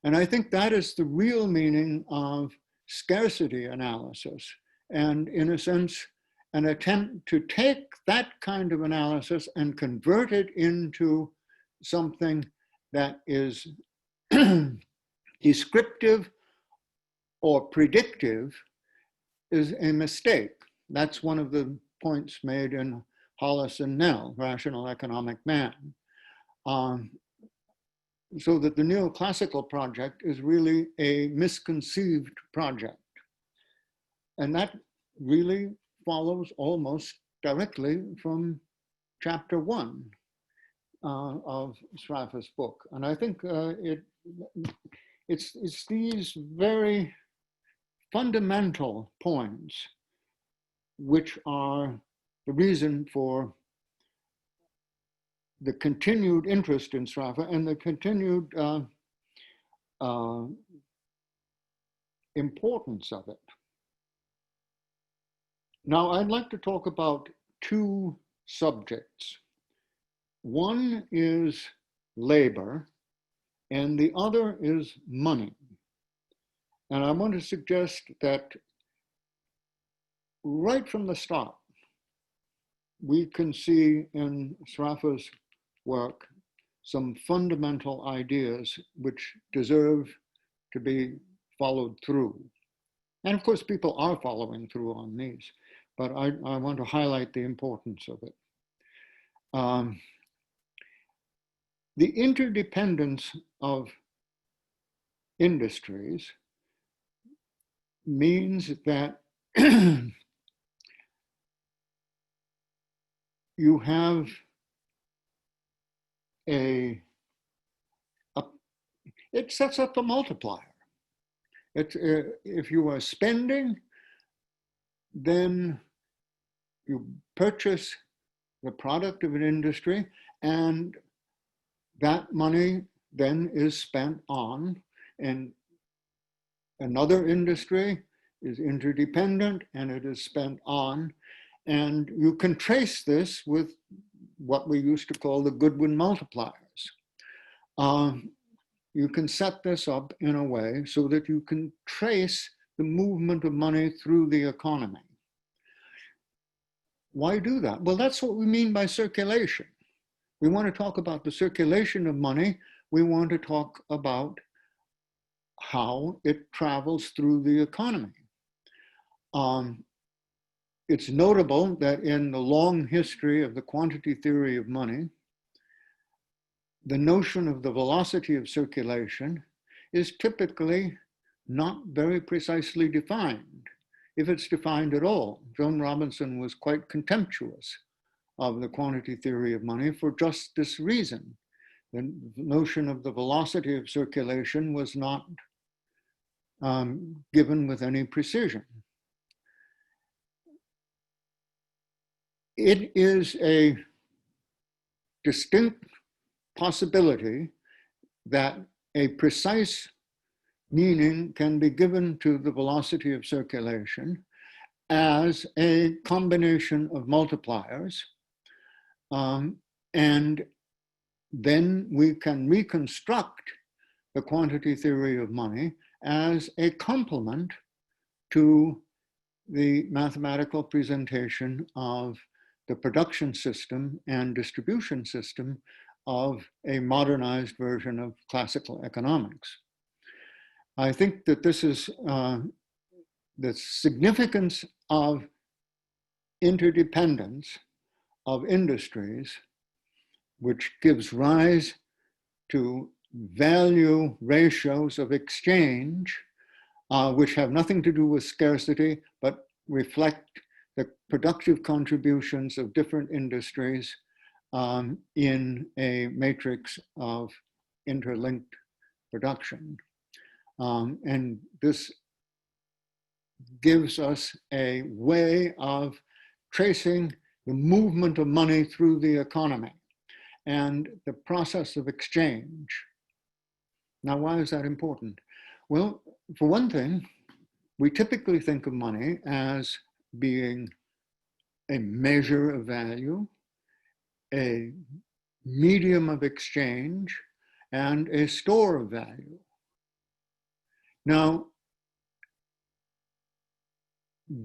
And I think that is the real meaning of scarcity analysis. And in a sense, an attempt to take that kind of analysis and convert it into something that is descriptive or predictive is a mistake. That's one of the points made in Hollis and Nell, Rational Economic Man. So that the neoclassical project is really a misconceived project. And that really follows almost directly from chapter 1 of Sraffa's book. And I think it's these very fundamental points which are the reason for the continued interest in Sraffa and the continued importance of it. Now, I'd like to talk about two subjects. One is labor, and the other is money. And I want to suggest that right from the start, we can see in Sraffa's work some fundamental ideas which deserve to be followed through. And of course, people are following through on these, but I want to highlight the importance of it. The interdependence of industries means that you have it sets up a multiplier. If you are spending, then you purchase the product of an industry, and that money then is spent on, and another industry is interdependent and it is spent on. And you can trace this with what we used to call the Goodwin multipliers. You can set this up in a way so that you can trace the movement of money through the economy. Why do that? Well, that's what we mean by circulation. We want to talk about the circulation of money. We want to talk about how it travels through the economy. It's notable that in the long history of the quantity theory of money, the notion of the velocity of circulation is typically not very precisely defined, if it's defined at all. Joan Robinson was quite contemptuous of the quantity theory of money for just this reason. The notion of the velocity of circulation was not given with any precision. It is a distinct possibility that a precise meaning can be given to the velocity of circulation as a combination of multipliers, and then we can reconstruct the quantity theory of money as a complement to the mathematical presentation of the production system and distribution system of a modernized version of classical economics. I think that this is the significance of interdependence of industries, which gives rise to value ratios of exchange, which have nothing to do with scarcity, but reflect the productive contributions of different industries in a matrix of interlinked production. And this gives us a way of tracing the movement of money through the economy and the process of exchange. Now, why is that important? Well, for one thing, we typically think of money as being a measure of value, a medium of exchange, and a store of value. Now,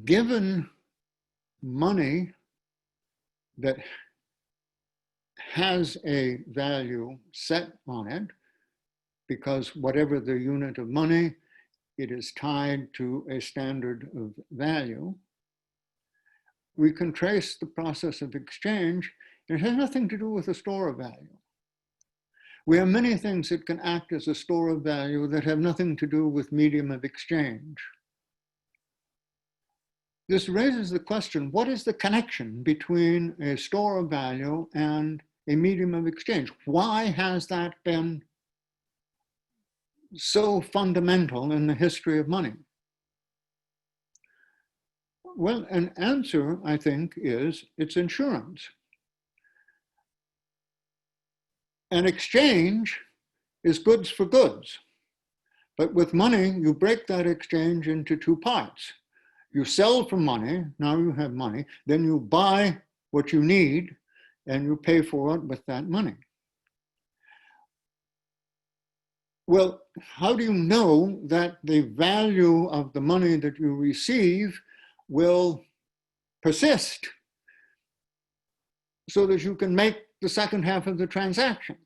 given money that has a value set on it, because whatever the unit of money, it is tied to a standard of value, we can trace the process of exchange. It has nothing to do with a store of value. We have many things that can act as a store of value that have nothing to do with medium of exchange. This raises the question, what is the connection between a store of value and a medium of exchange? Why has that been so fundamental in the history of money? Well, an answer, I think, is it's insurance. An exchange is goods for goods. But with money, you break that exchange into two parts. You sell for money, now you have money, then you buy what you need and you pay for it with that money. Well, how do you know that the value of the money that you receive will persist so that you can make the second half of the transaction?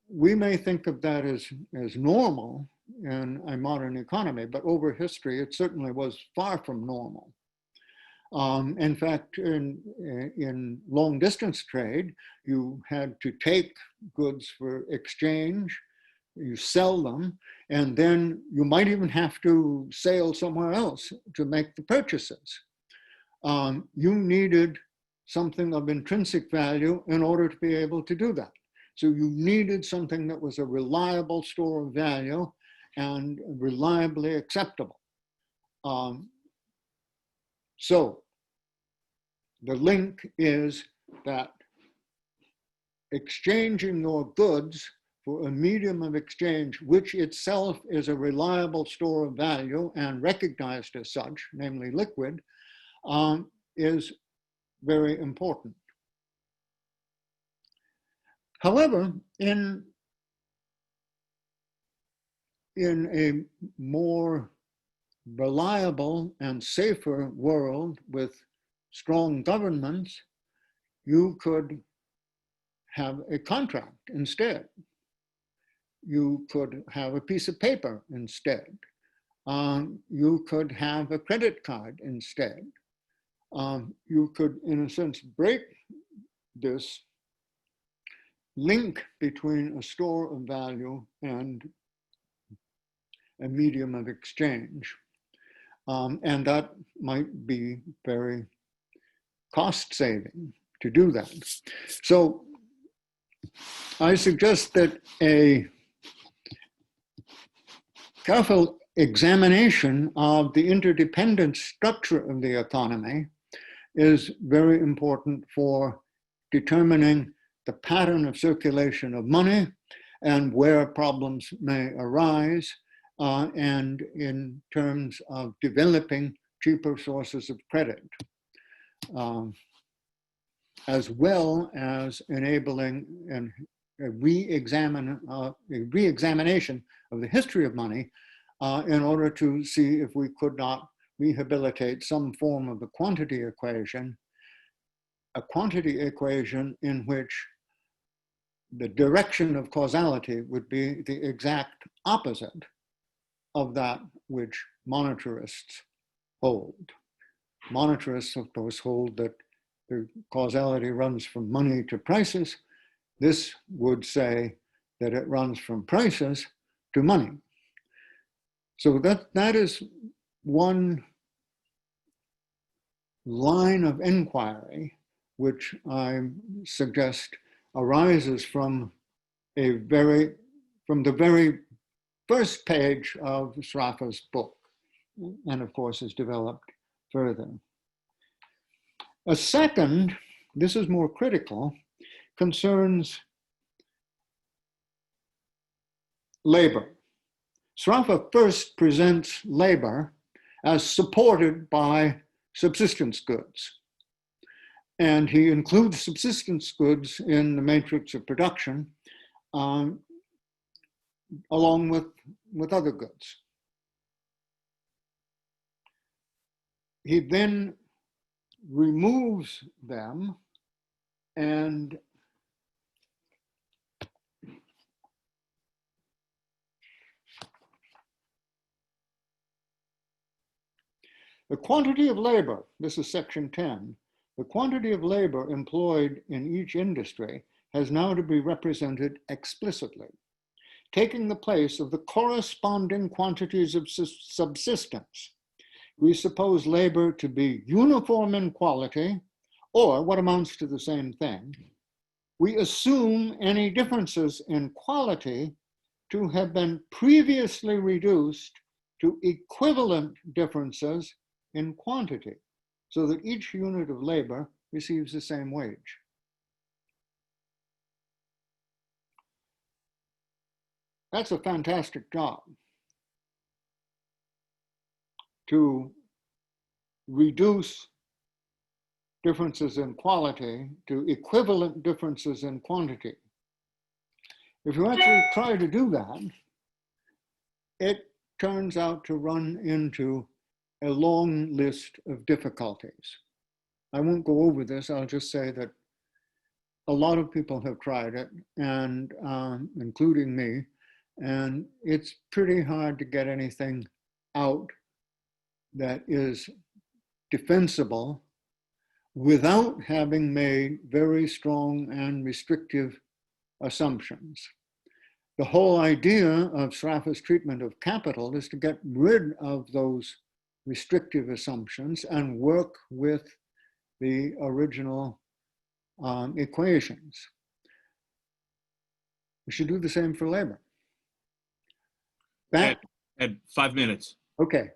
We may think of that as normal in a modern economy, but over history, it certainly was far from normal. In fact, in long distance trade, you had to take goods for exchange, you sell them, and then you might even have to sail somewhere else to make the purchases. You needed something of intrinsic value in order to be able to do that. So you needed something that was a reliable store of value and reliably acceptable. So the link is that exchanging your goods for a medium of exchange, which itself is a reliable store of value and recognized as such, namely liquid, is very important. However, in a more reliable and safer world with strong governments, you could have a contract instead. You could have a piece of paper instead. You could have a credit card instead. You could, in a sense, break this link between a store of value and a medium of exchange. And that might be very cost saving to do that. So I suggest that a careful examination of the interdependent structure of the economy is very important for determining the pattern of circulation of money and where problems may arise, and in terms of developing cheaper sources of credit, as well as enabling a re-examination of the history of money in order to see if we could not rehabilitate some form of the quantity equation, a quantity equation in which the direction of causality would be the exact opposite of that which monetarists hold. Monetarists, of course, hold that the causality runs from money to prices. This would say that it runs from prices to money. So that is one line of inquiry which I suggest arises from the very first page of Sraffa's book, and of course is developed further. A second, this is more critical, concerns labor. Sraffa first presents labor as supported by subsistence goods. And he includes subsistence goods in the matrix of production, along with other goods. He then removes them and the quantity of labor, this is section 10, the quantity of labor employed in each industry has now to be represented explicitly, taking the place of the corresponding quantities of subsistence. We suppose labor to be uniform in quality, or what amounts to the same thing. We assume any differences in quality to have been previously reduced to equivalent differences in quantity, so that each unit of labor receives the same wage. That's a fantastic job, to reduce differences in quality to equivalent differences in quantity. If you actually try to do that, it turns out to run into a long list of difficulties. I won't go over this, I'll just say that a lot of people have tried it, and including me, and it's pretty hard to get anything out that is defensible without having made very strong and restrictive assumptions. The whole idea of Sraffa's treatment of capital is to get rid of those restrictive assumptions and work with the original equations. We should do the same for labor. At 5 minutes. Okay.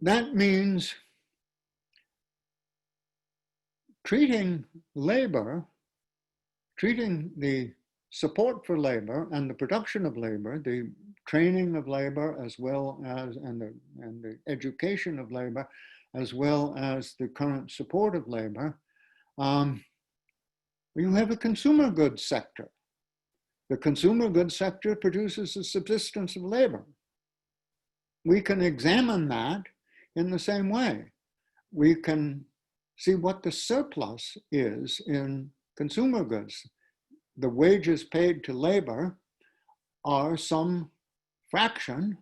That means treating labor, treating the support for labor and the production of labor, the training of labor as well as, and the education of labor, as well as the current support of labor, you have a consumer goods sector. The consumer goods sector produces the subsistence of labor. We can examine that in the same way. We can see what the surplus is in consumer goods. The wages paid to labor are some fraction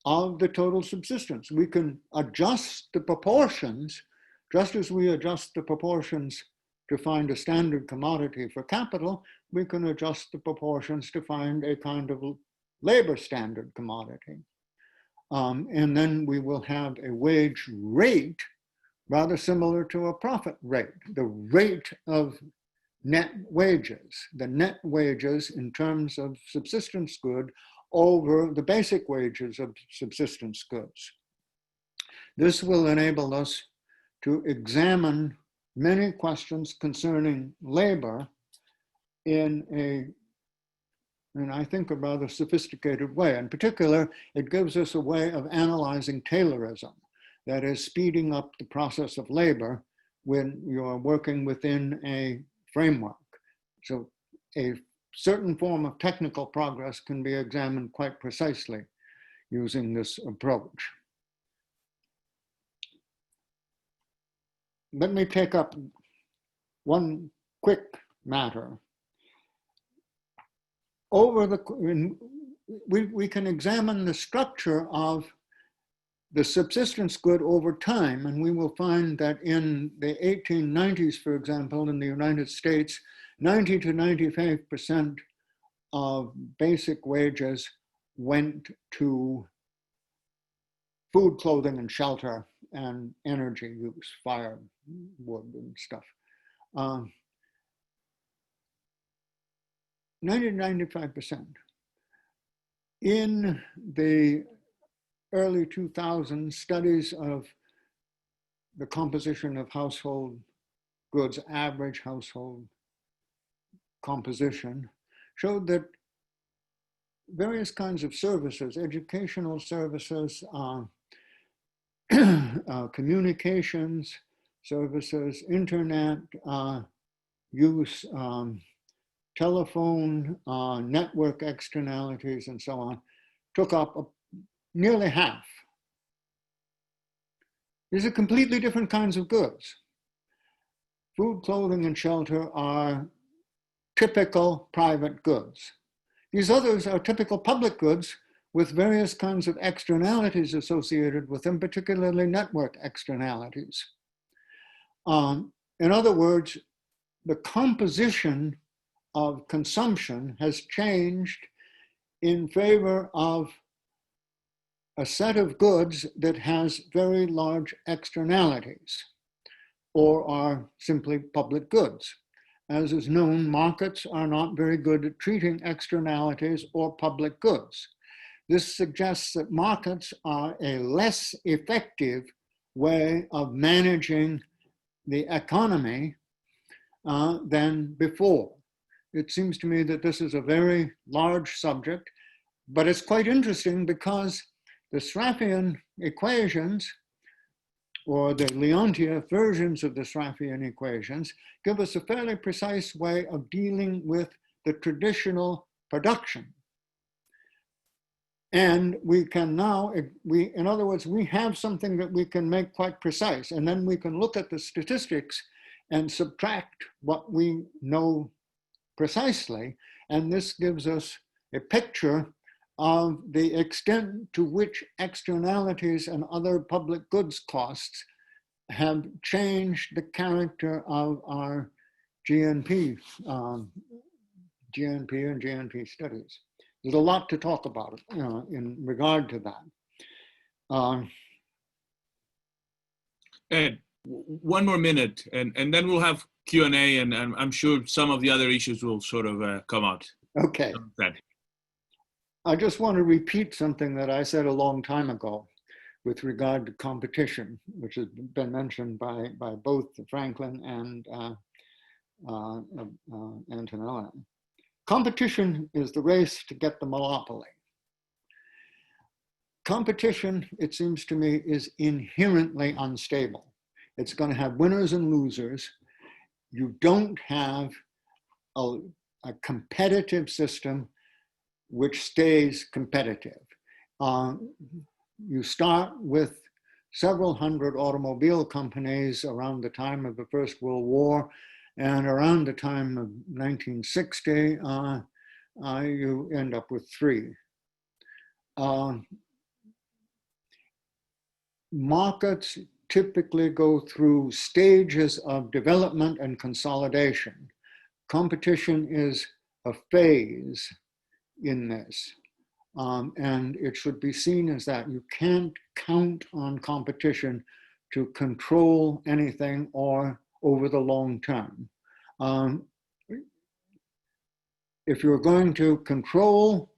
of the total subsistence. We can adjust the proportions, just as we adjust the proportions to find a standard commodity for capital, we can adjust the proportions to find a kind of labor standard commodity. And then we will have a wage rate rather similar to a profit rate, the rate of net wages. The net wages in terms of subsistence good over the basic wages of subsistence goods. This will enable us to examine many questions concerning labor in I think, a rather sophisticated way. In particular, it gives us a way of analyzing Taylorism, that is, speeding up the process of labor when you're working within a framework. So a certain form of technical progress can be examined quite precisely using this approach. Let me take up one quick matter. We can examine the structure of the subsistence good over time, and we will find that in the 1890s, for example, in the United States, 90 to 95% of basic wages went to food, clothing, and shelter, and energy use, firewood and stuff. 90 to 95%. In the early 2000s, studies of the composition of household goods, average household composition, showed that various kinds of services, educational services, communications services, internet use, telephone, network externalities, and so on, took up nearly half. These are completely different kinds of goods. Food, clothing, and shelter are typical private goods. These others are typical public goods with various kinds of externalities associated with them, particularly network externalities. In other words, the composition of consumption has changed in favor of a set of goods that has very large externalities or are simply public goods. As is known, markets are not very good at treating externalities or public goods. This suggests that markets are a less effective way of managing the economy than before. It seems to me that this is a very large subject, but it's quite interesting because the Sraffian equations, or the Leontief versions of the Sraffian equations, give us a fairly precise way of dealing with the traditional production. And we can now, in other words, we have something that we can make quite precise, and then we can look at the statistics and subtract what we know precisely, and this gives us a picture of the extent to which externalities and other public goods costs have changed the character of our GNP and GNP studies. There's a lot to talk about in regard to that. Ed, one more minute, and then we'll have Q&A, and I'm sure some of the other issues will sort of come out. Okay. I just want to repeat something that I said a long time ago with regard to competition, which has been mentioned by both Franklin and Antonella. Competition is the race to get the monopoly. Competition, it seems to me, is inherently unstable. It's going to have winners and losers. You don't have a competitive system which stays competitive. You start with several hundred automobile companies around the time of the First World War, and around the time of 1960, you end up with 3. Markets typically go through stages of development and consolidation. Competition is a phase in this, and it should be seen as that. You can't count on competition to control anything or over the long term. If you're going to control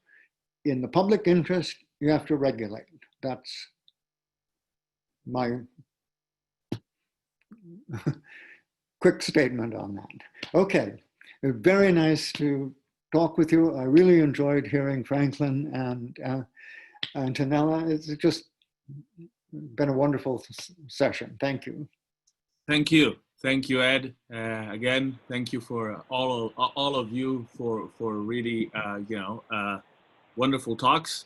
in the public interest, you have to regulate. That's my quick statement on that. Okay, very nice to talk with you. I really enjoyed hearing Franklin and Antonella. It's just been a wonderful session. Thank you. Thank you. Thank you, Ed. Again, thank you for all of you for really, wonderful talks,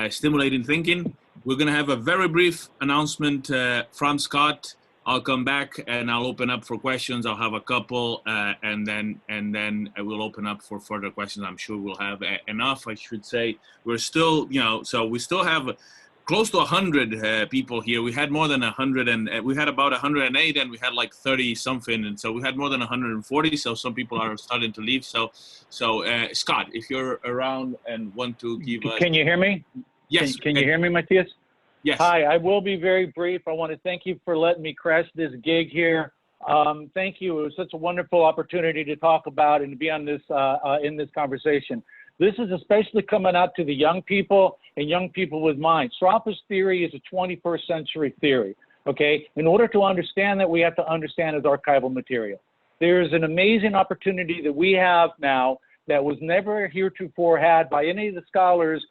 stimulating thinking. We're going to have a very brief announcement from Scott. I'll come back and I'll open up for questions. I'll have a couple, and then I will open up for further questions. I'm sure we'll have enough. I should say we're still, so we still have close to 100 people here. We had more than 100, and we had about 108, and we had like 30 something, and so we had more than 140. So some people are starting to leave. So Scott, if you're around and want to give us, can you hear me? Yes. Can you hear me, Matthias? Yes. Hi, I will be very brief. I want to thank you for letting me crash this gig here. Thank you. It was such a wonderful opportunity to talk about and to be on this in this conversation. This is especially coming out to the young people and young people with minds. Sraffa's theory is a 21st century theory, okay? In order to understand that, we have to understand its archival material. There's an amazing opportunity that we have now that was never heretofore had by any of the scholars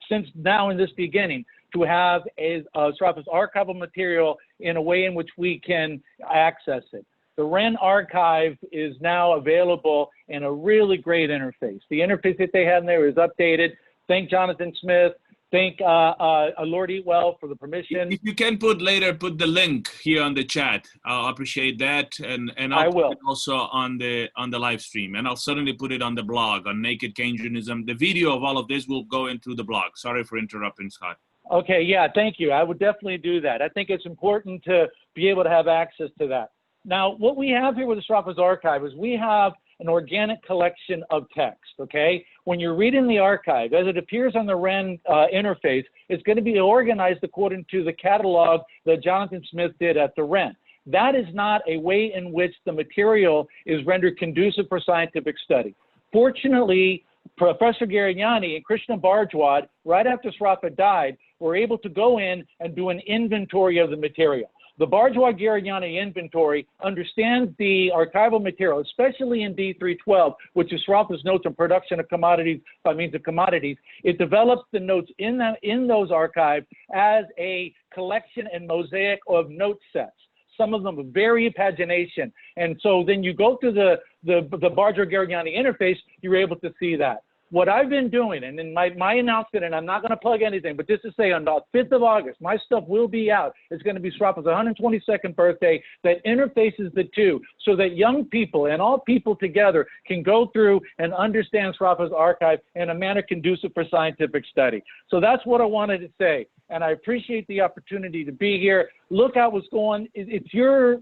since now in this beginning, to have Sraffa's archival material in a way in which we can access it. The Wren archive is now available in a really great interface. The interface that they have in there is updated. Thank Jonathan Smith. Thank Lord Eatwell for the permission. If you can put the link here on the chat, I'll appreciate that, and I'll put it also on the live stream, and I'll certainly put it on the blog on Naked Keynesianism. The video of all of this will go into the blog. Sorry for interrupting, Scott. Okay, yeah, thank you. I would definitely do that. I think it's important to be able to have access to that. Now, what we have here with the Sraffa's archive is we have an organic collection of text, okay? When you're reading the archive, as it appears on the Wren interface, it's going to be organized according to the catalog that Jonathan Smith did at the Wren. That is not a way in which the material is rendered conducive for scientific study. Fortunately, Professor Garignani and Krishna Bhardwaj, right after Sraffa died, were able to go in and do an inventory of the material. The Bhardwaj-Garignani inventory understands the archival material, especially in D312, which is Sraffa's notes on production of commodities by means of commodities. It develops the notes in those archives as a collection and mosaic of note sets. Some of them are very pagination. And so then you go to the Bhardwaj-Garignani interface, you're able to see that. What I've been doing, and in my announcement, and I'm not going to plug anything, but just to say on the 5th of August, my stuff will be out. It's going to be Sraffa's 122nd birthday that interfaces the two so that young people and all people together can go through and understand Sraffa's archive in a manner conducive for scientific study. So that's what I wanted to say. And I appreciate the opportunity to be here. Look at what's going. It's your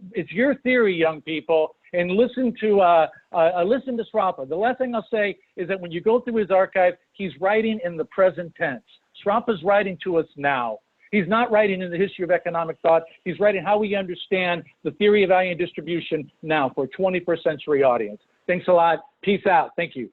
theory, young people, and listen to Sraffa. The last thing I'll say is that when you go through his archive, he's writing in the present tense. Sraffa's writing to us now. He's not writing in the history of economic thought. He's writing how we understand the theory of value and distribution now for a 21st century audience. Thanks a lot. Peace out. Thank you.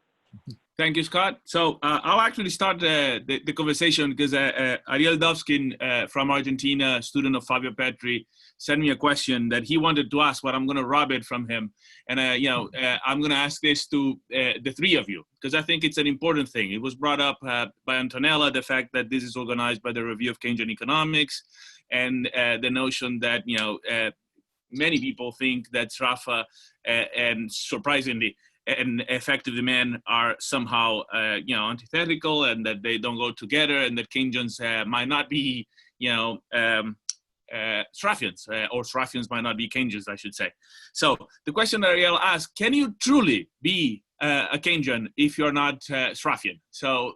Thank you, Scott. So I'll actually start the conversation because Ariel Dovskin from Argentina, student of Fabio Petri, sent me a question that he wanted to ask, but I'm going to rob it from him. And, I'm going to ask this to the three of you because I think it's an important thing. It was brought up by Antonella, the fact that this is organized by the Review of Keynesian Economics and the notion that, many people think that Sraffa and surprisingly, and effective demand are somehow, antithetical and that they don't go together and that Keynesians might not be, Sraffians or Sraffians might not be Keynesians, I should say. So the question that Ariel asked, can you truly be a Keynesian if you're not Sraffian? So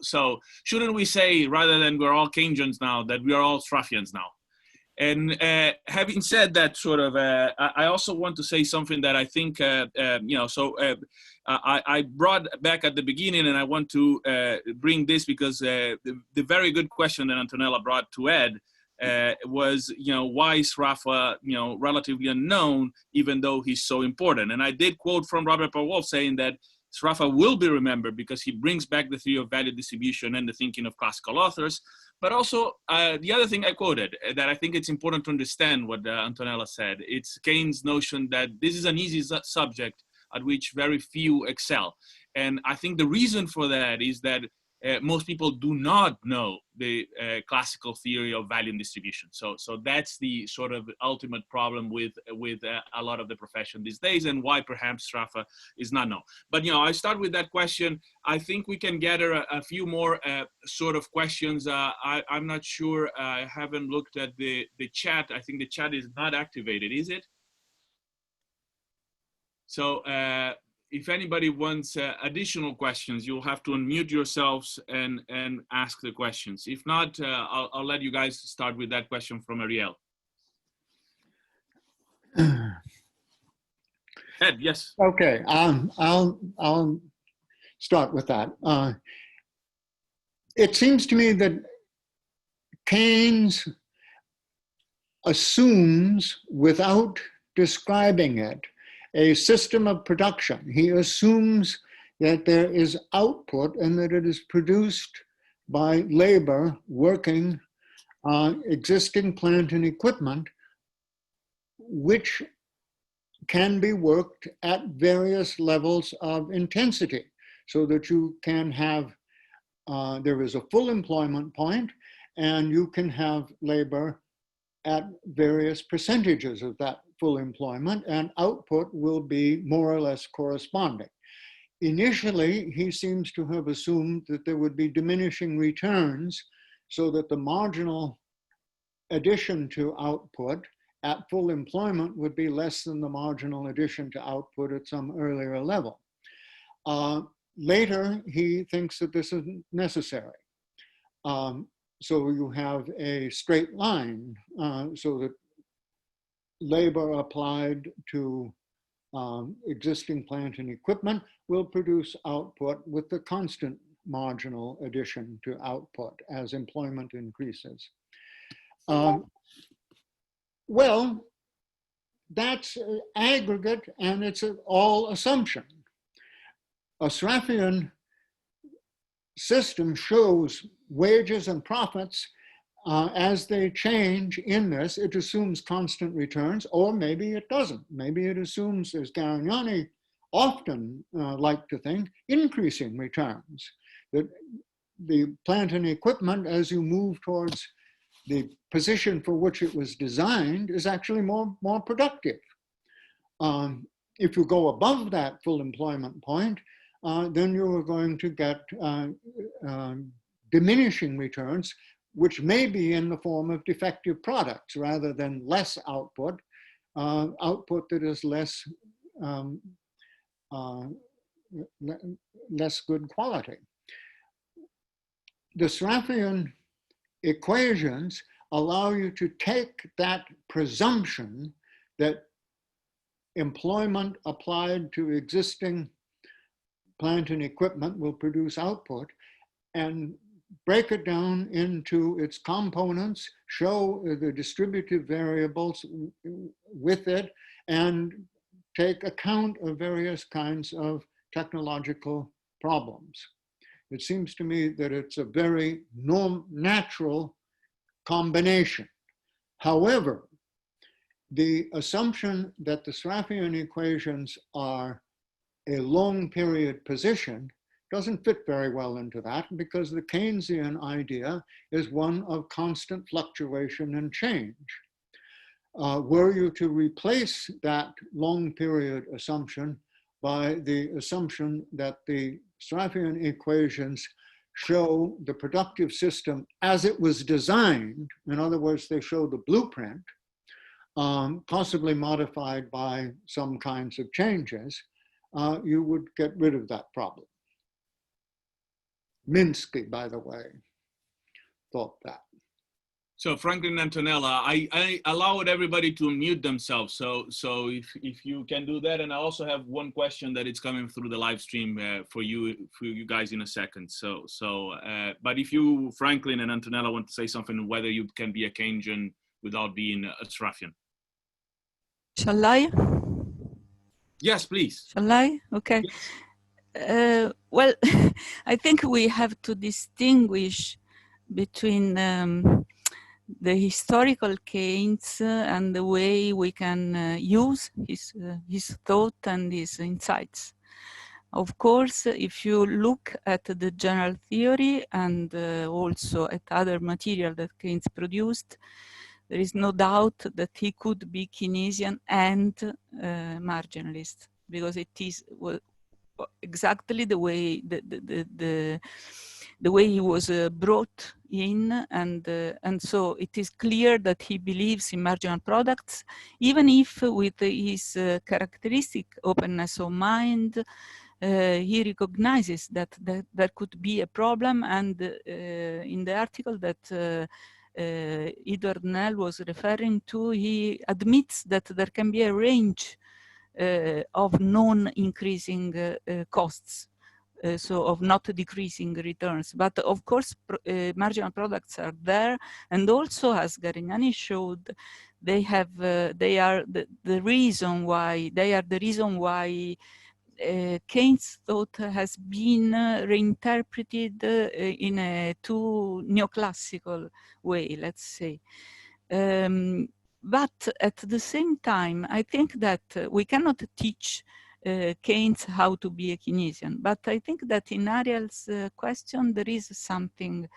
shouldn't we say, rather than we're all Keynesians now, that we are all Sraffians now? And having said that, I also want to say something that I think, I brought back at the beginning, and I want to bring this because the very good question that Antonella brought to Ed was, why is Sraffa, relatively unknown, even though he's so important? And I did quote from Robert Paul Wolff saying that Sraffa will be remembered because he brings back the theory of value distribution and the thinking of classical authors. But also, the other thing I quoted, that I think it's important to understand what Antonella said, it's Keynes' notion that this is an easy subject at which very few excel. And I think the reason for that is that most people do not know the classical theory of value distribution. So that's the sort of ultimate problem with a lot of the profession these days, and why perhaps Sraffa is not known. But I start with that question. I think we can gather a few more sort of questions. I'm not sure. I haven't looked at the chat. I think the chat is not activated, is it? So if anybody wants additional questions, you'll have to unmute yourselves and ask the questions. If not, I'll let you guys start with that question from Ariel. Ed, yes. Okay, I'll start with that. It seems to me that Keynes assumes, without describing it, a system of production. He assumes that there is output and that it is produced by labor working on existing plant and equipment, which can be worked at various levels of intensity, so that you can have, there is a full employment point, and you can have labor at various percentages of that full employment, and output will be more or less corresponding. Initially, he seems to have assumed that there would be diminishing returns, so that the marginal addition to output at full employment would be less than the marginal addition to output at some earlier level. Later, he thinks that this isn't necessary. So you have a straight line, so that labor applied to existing plant and equipment will produce output with the constant marginal addition to output as employment increases. Well, that's aggregate, and it's all assumption. A Sraffian system shows wages and profits as they change in this. It assumes constant returns, or maybe it doesn't. Maybe it assumes, as Garignani often like to think, increasing returns. That the plant and equipment, as you move towards the position for which it was designed, is actually more productive. If you go above that full employment point, then you are going to get diminishing returns, which may be in the form of defective products rather than less output, output that is less good quality. The Sraffian equations allow you to take that presumption that employment applied to existing plant and equipment will produce output, and break it down into its components, show the distributive variables with it, and take account of various kinds of technological problems. It seems to me that it's a very natural combination. However, the assumption that the Sraffian equations are a long period position doesn't fit very well into that, because the Keynesian idea is one of constant fluctuation and change. Were you to replace that long period assumption by the assumption that the Sraffian equations show the productive system as it was designed, in other words, they show the blueprint, possibly modified by some kinds of changes, you would get rid of that problem. Minsky, by the way, thought that. So Franklin and Antonella, I allowed everybody to unmute themselves. So if you can do that, and I also have one question that is coming through the live stream for you guys in a second. But if you, Franklin and Antonella, want to say something, whether you can be a Keynesian without being a Sraffian. Shall I? Yes, please. Shall I? Okay. Yes. Well, I think we have to distinguish between the historical Keynes and the way we can use his thought and his insights. Of course, if you look at the general theory and also at other material that Keynes produced, there is no doubt that he could be Keynesian and marginalist, because it is exactly the way the way he was brought in, and so it is clear that he believes in marginal products, even if with his characteristic openness of mind, he recognizes that there could be a problem, and in the article that Edward Nell was referring to, he admits that there can be a range of non-increasing costs, so of not decreasing returns. But of course, marginal products are there, and also, as Garignani showed, they have they are the reason why Keynes' thought has been reinterpreted in a too neoclassical way, let's say. But at the same time, I think that we cannot teach Keynes how to be a Keynesian. But I think that in Ariel's question, there is something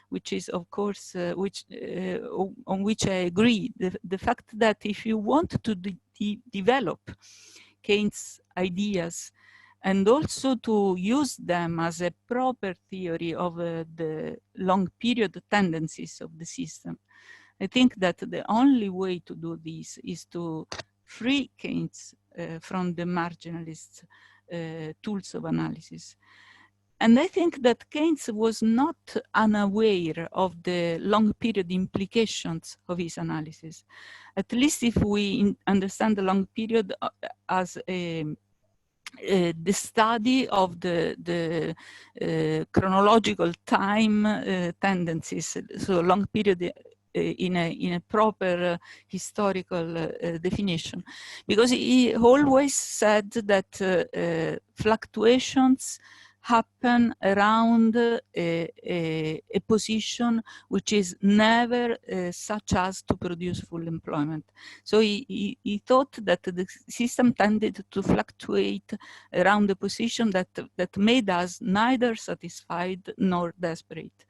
which is, of course, on which I agree. The fact that if you want to develop Keynes' ideas and also to use them as a proper theory of the long period tendencies of the system, I think that the only way to do this is to free Keynes from the marginalist tools of analysis. And I think that Keynes was not unaware of the long period implications of his analysis. At least if we understand the long period as the study of the chronological time tendencies, so long period in a proper historical definition, because he always said that fluctuations happen around a position which is never such as to produce full employment. So he thought that the system tended to fluctuate around a position that made us neither satisfied nor desperate.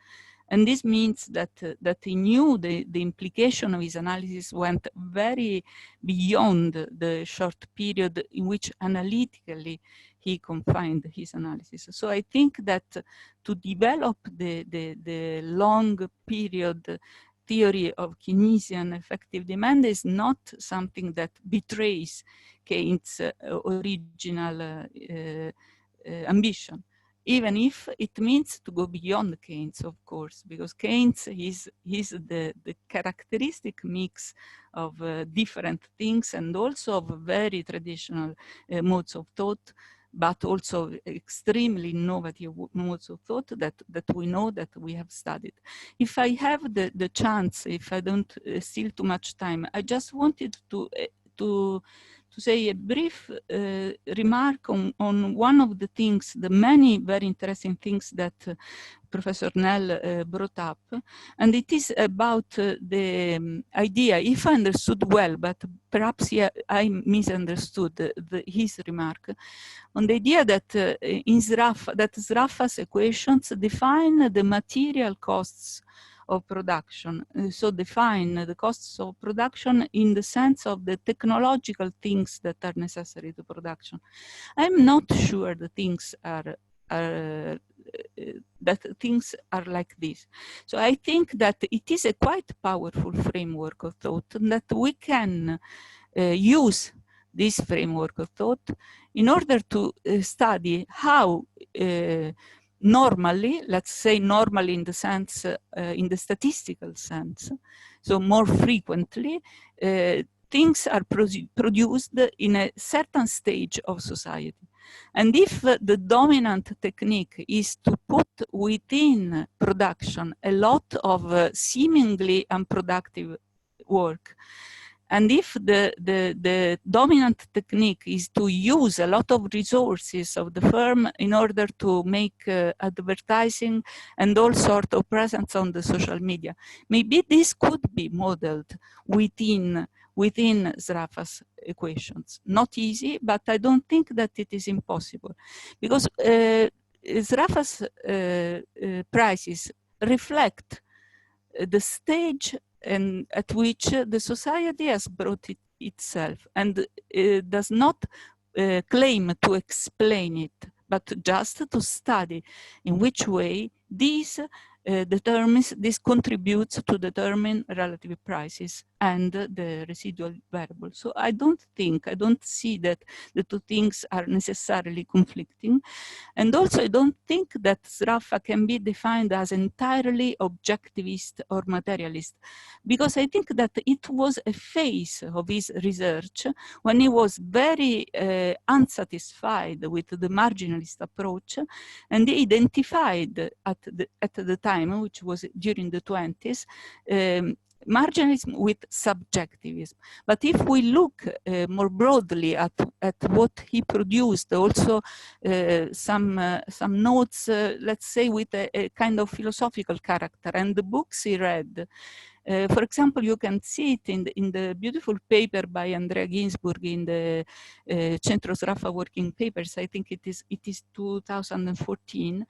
And this means that he knew the implication of his analysis went very beyond the short period in which analytically he confined his analysis. So I think that to develop the long period theory of Keynesian effective demand is not something that betrays Keynes' original ambition, even if it means to go beyond Keynes, of course, because Keynes is the characteristic mix of different things and also of very traditional modes of thought, but also extremely innovative modes of thought that we know, that we have studied. If I have the chance, if I don't steal too much time, I just wanted to say a brief remark on one of the things, the many very interesting things that Professor Nell brought up, and it is about the idea, if I understood well, but perhaps I misunderstood his remark, on the idea that in Sraffa's equations define the material costs of production. So define the costs of production in the sense of the technological things that are necessary to production. I'm not sure the things are like this. So I think that it is a quite powerful framework of thought, and that we can use this framework of thought in order to study how normally, let's say normally in the sense, in the statistical sense, so more frequently, things are produced in a certain stage of society. And if the dominant technique is to put within production a lot of seemingly unproductive work, And if the dominant technique is to use a lot of resources of the firm in order to make advertising and all sort of presence on the social media, maybe this could be modeled within Sraffa's equations. Not easy, but I don't think that it is impossible, because Sraffa's prices reflect the stage and at which the society has brought itself, and does not claim to explain it, but just to study in which way this contributes to determine relative prices and the residual variable. So I don't see that the two things are necessarily conflicting. And also, I don't think that Sraffa can be defined as entirely objectivist or materialist, because I think that it was a phase of his research when he was very unsatisfied with the marginalist approach, and he identified at the time, which was during the 20s, marginalism with subjectivism. But if we look more broadly at what he produced, also some notes, let's say, with a kind of philosophical character, and the books he read. For example, you can see it in the beautiful paper by Andrea Ginsburg in the Centro Sraffa Working Papers. I think it is 2014,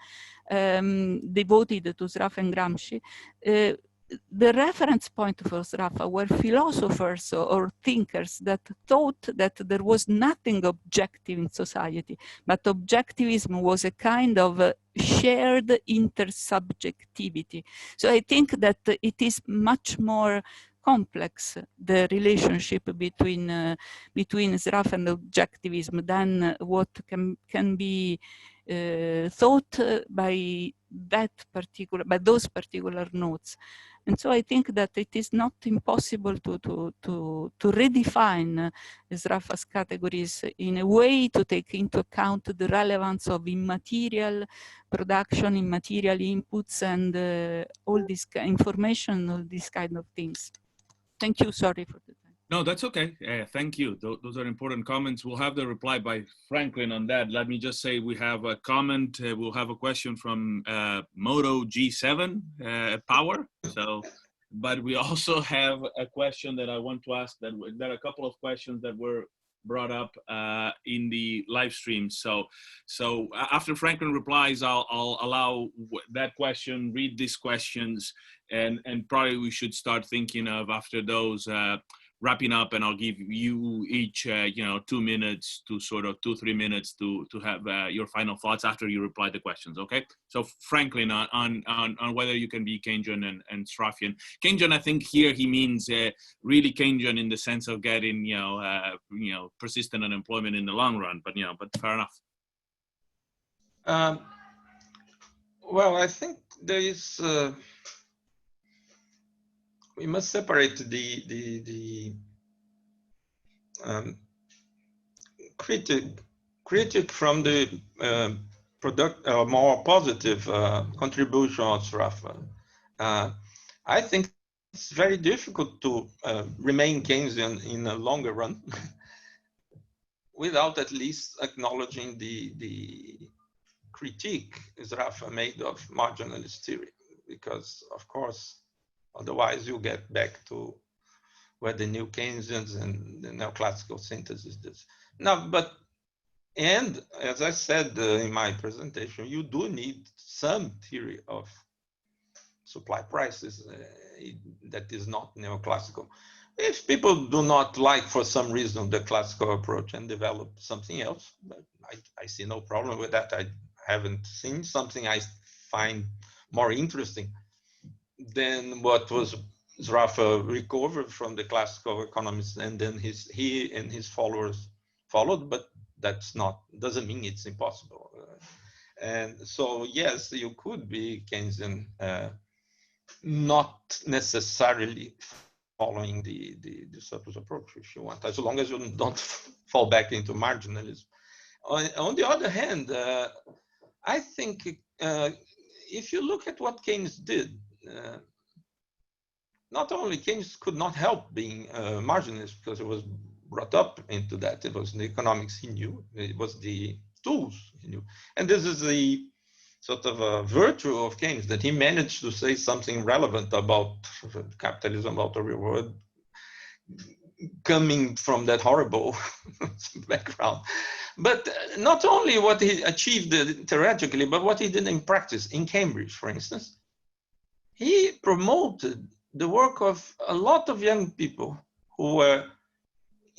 devoted to Sraffa and Gramsci. The reference point for Sraffa were philosophers or thinkers that thought that there was nothing objective in society, but objectivism was a kind of shared intersubjectivity. So I think that it is much more complex, the relationship between Sraffa and objectivism, than what can be thought by those particular notes. And so I think that it is not impossible to redefine Sraffa's categories in a way to take into account the relevance of immaterial production, immaterial inputs, and all this information, all these kind of things. Thank you. Sorry for the time. No, that's okay. Thank you. Those are important comments. We'll have the reply by Franklin on that. Let me just say we have a comment. We'll have a question from Moto G7 Power. So, but we also have a question that I want to ask. There are a couple of questions that were brought up in the live stream. So after Franklin replies, I'll allow that question, read these questions, and probably we should start thinking of, after those, wrapping up, and I'll give you each 2 minutes to sort of 2-3 minutes to have your final thoughts after you reply the questions. Okay. So Franklin, on whether you can be Keynesian and Sraffian. Keynesian, I think here he means really Keynesian in the sense of getting persistent unemployment in the long run. But fair enough. Well, I think there is. We must separate the critic from the more positive contribution of Sraffa. I think it's very difficult to remain Keynesian in a longer run without at least acknowledging the critique Sraffa made of marginalist theory, because of course otherwise you get back to where the new Keynesians and the neoclassical synthesis is. Now, and as I said in my presentation, you do need some theory of supply prices that is not neoclassical. If people do not like, for some reason, the classical approach and develop something else, I see no problem with that. I haven't seen something I find more interesting than what was Sraffa recovered from the classical economists, and then he and his followers followed, but doesn't mean it's impossible. And so, yes, you could be Keynesian, not necessarily following the surplus approach, if you want, as long as you don't fall back into marginalism. On the other hand, I think if you look at what Keynes did, not only Keynes could not help being marginalist because he was brought up into that. It was the economics he knew. It was the tools he knew. And this is the sort of a virtue of Keynes, that he managed to say something relevant about capitalism, about the real world, coming from that horrible background. But not only what he achieved theoretically, but what he did in practice. In Cambridge, for instance, he promoted the work of a lot of young people who were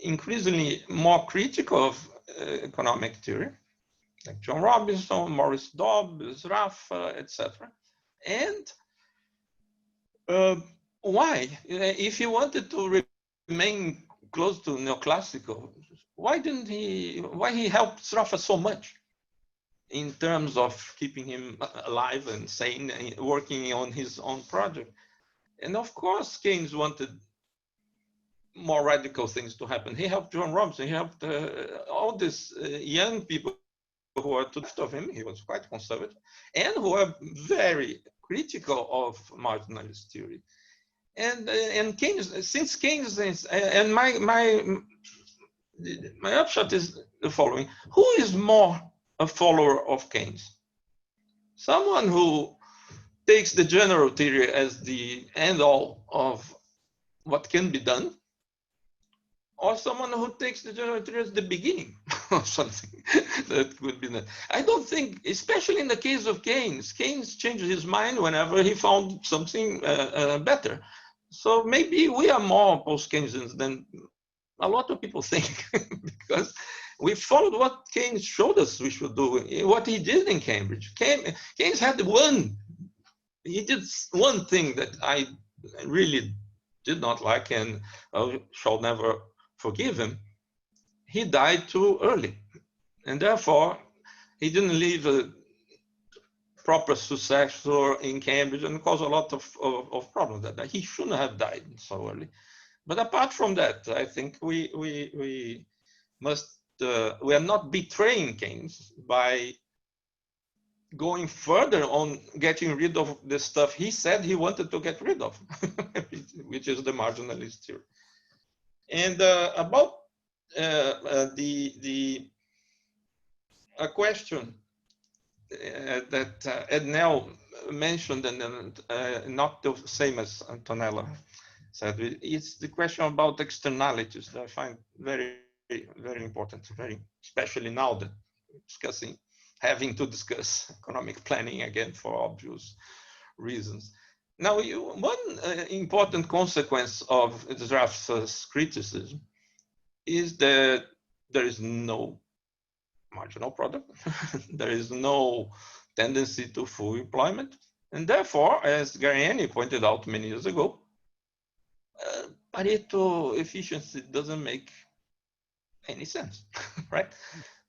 increasingly more critical of economic theory, like John Robinson, Maurice Dobbs, Sraffa, etc. And why? If he wanted to remain close to neoclassical, why he helped Sraffa so much in terms of keeping him alive and sane and working on his own project? And of course, Keynes wanted more radical things to happen. He helped John Robinson, he helped all these young people who were to the left of him. He was quite conservative, and who were very critical of marginalist theory. And Keynes, since Keynes is, and my upshot is the following: who is more a follower of Keynes? Someone who takes the general theory as the end all of what can be done, or someone who takes the general theory as the beginning of something that could be done? I don't think, especially in the case of Keynes, Keynes changed his mind whenever he found something better. So maybe we are more post-Keynesians than a lot of people think, because we followed what Keynes showed us we should do, what he did in Cambridge. Keynes had he did one thing that I really did not like, and I shall never forgive him. He died too early, and therefore he didn't leave a proper successor in Cambridge, and caused a lot of problems. That he shouldn't have died so early. But apart from that, I think we are not betraying Keynes by going further on getting rid of the stuff he said he wanted to get rid of, which is the marginalist theory. And about a question that Ednell mentioned, and not the same as Antonella said, it's the question about externalities that I find very, very important, especially now that having to discuss economic planning again for obvious reasons. Now, one important consequence of Sraffa's criticism is that there is no marginal product, there is no tendency to full employment, and therefore, as Gariani pointed out many years ago, Pareto efficiency doesn't make any sense, right?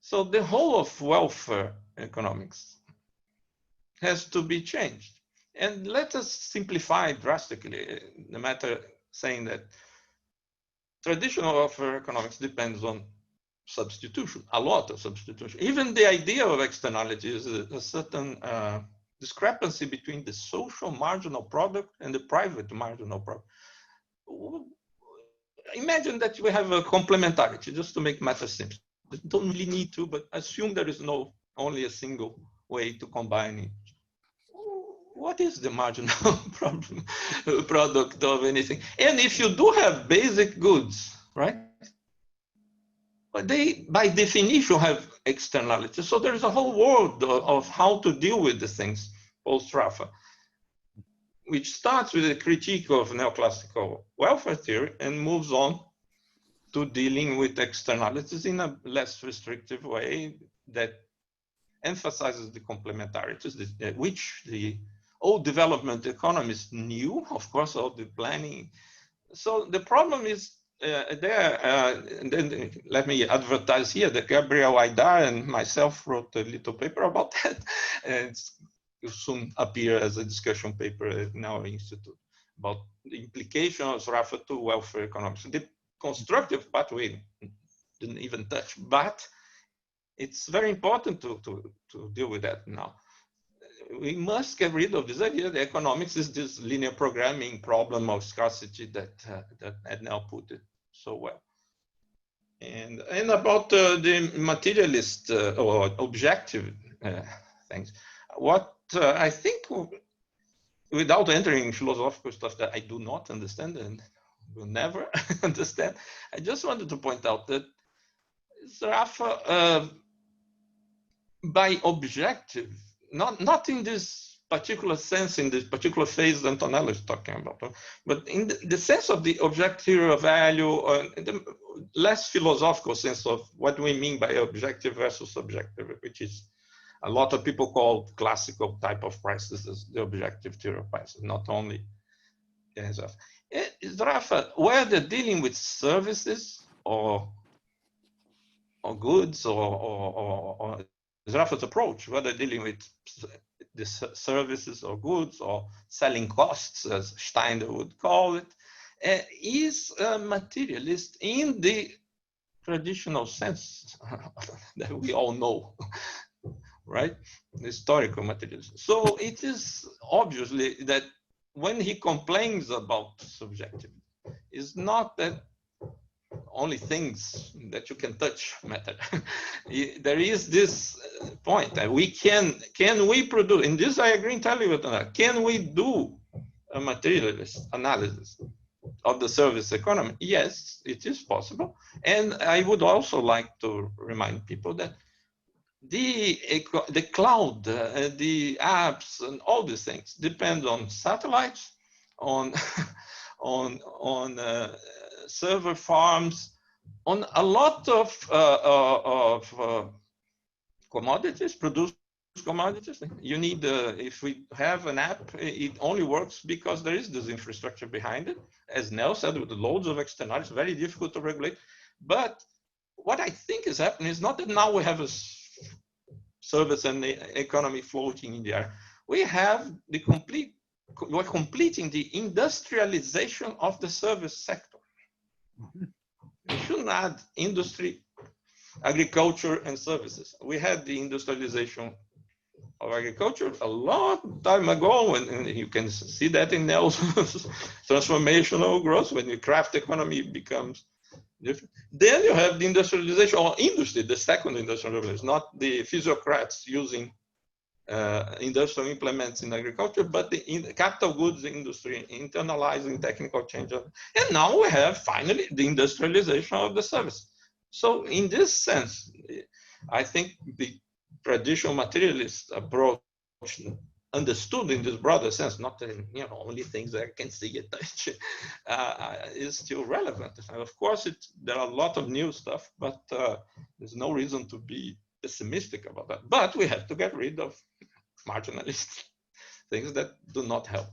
So the whole of welfare economics has to be changed. And let us simplify drastically the matter, saying that traditional welfare economics depends on substitution, a lot of substitution. Even the idea of externality is a certain discrepancy between the social marginal product and the private marginal product. Imagine that we have a complementarity, just to make matters simple. You don't really need to, but assume there is only a single way to combine it. What is the marginal product of anything? And if you do have basic goods, right? But they, by definition, have externalities. So there's a whole world of how to deal with the things post-Sraffa, which starts with a critique of neoclassical welfare theory and moves on to dealing with externalities in a less restrictive way that emphasizes the complementarities, which the old development economists knew, of course, all the planning. So the problem is and then let me advertise here that Gabriel Aidar and myself wrote a little paper about that, and it will soon appear as a discussion paper in our institute about the implication of Sraffa to welfare economics. The constructive part we didn't even touch, but it's very important to deal with that now. we must get rid of this idea that economics is this linear programming problem of scarcity that Adnell put it so well. And about the materialist or objective things, what I think, without entering philosophical stuff that I do not understand and will never understand, I just wanted to point out that Sraffa, by objective, not in this particular sense, in this particular phase that Antonella is talking about, but in the sense of the objective value, or the less philosophical sense of what we mean by objective versus subjective, which is a lot of people call classical type of prices as the objective theory of prices, not only Sraffa, whether dealing with services or goods or Sraffa's approach, whether dealing with the services or goods or selling costs, as Steiner would call it, is a materialist in the traditional sense that we all know, right? Historical materialism. So it is obviously that when he complains about subjectivity, it's not that only things that you can touch matter. There is this point that we can we produce, in this I agree entirely with that, can we do a materialist analysis of the service economy? Yes, it is possible. And I would also like to remind people that the cloud, the apps, and all these things depend on satellites, on server farms, on a lot of commodities, produced commodities. You need, if we have an app, it only works because there is this infrastructure behind it. As Nell said, with loads of externalities, very difficult to regulate. But what I think is happening is not that now we have a service and the economy floating in the air. We're completing the industrialization of the service sector. We shouldn't add industry, agriculture, and services. We had the industrialization of agriculture a long time ago, and you can see that in Nell's transformational growth, when the craft economy becomes different. Then you have the industrialization or industry, the second industrial revolution, not the physiocrats using industrial implements in agriculture, but the capital goods industry internalizing technical change. And now we have finally the industrialization of the service. So in this sense, I think the traditional materialist approach, understood in this broader sense, not only things that I can see and touch, is still relevant. And of course, there are a lot of new stuff, but there's no reason to be pessimistic about that. But we have to get rid of marginalist things that do not help.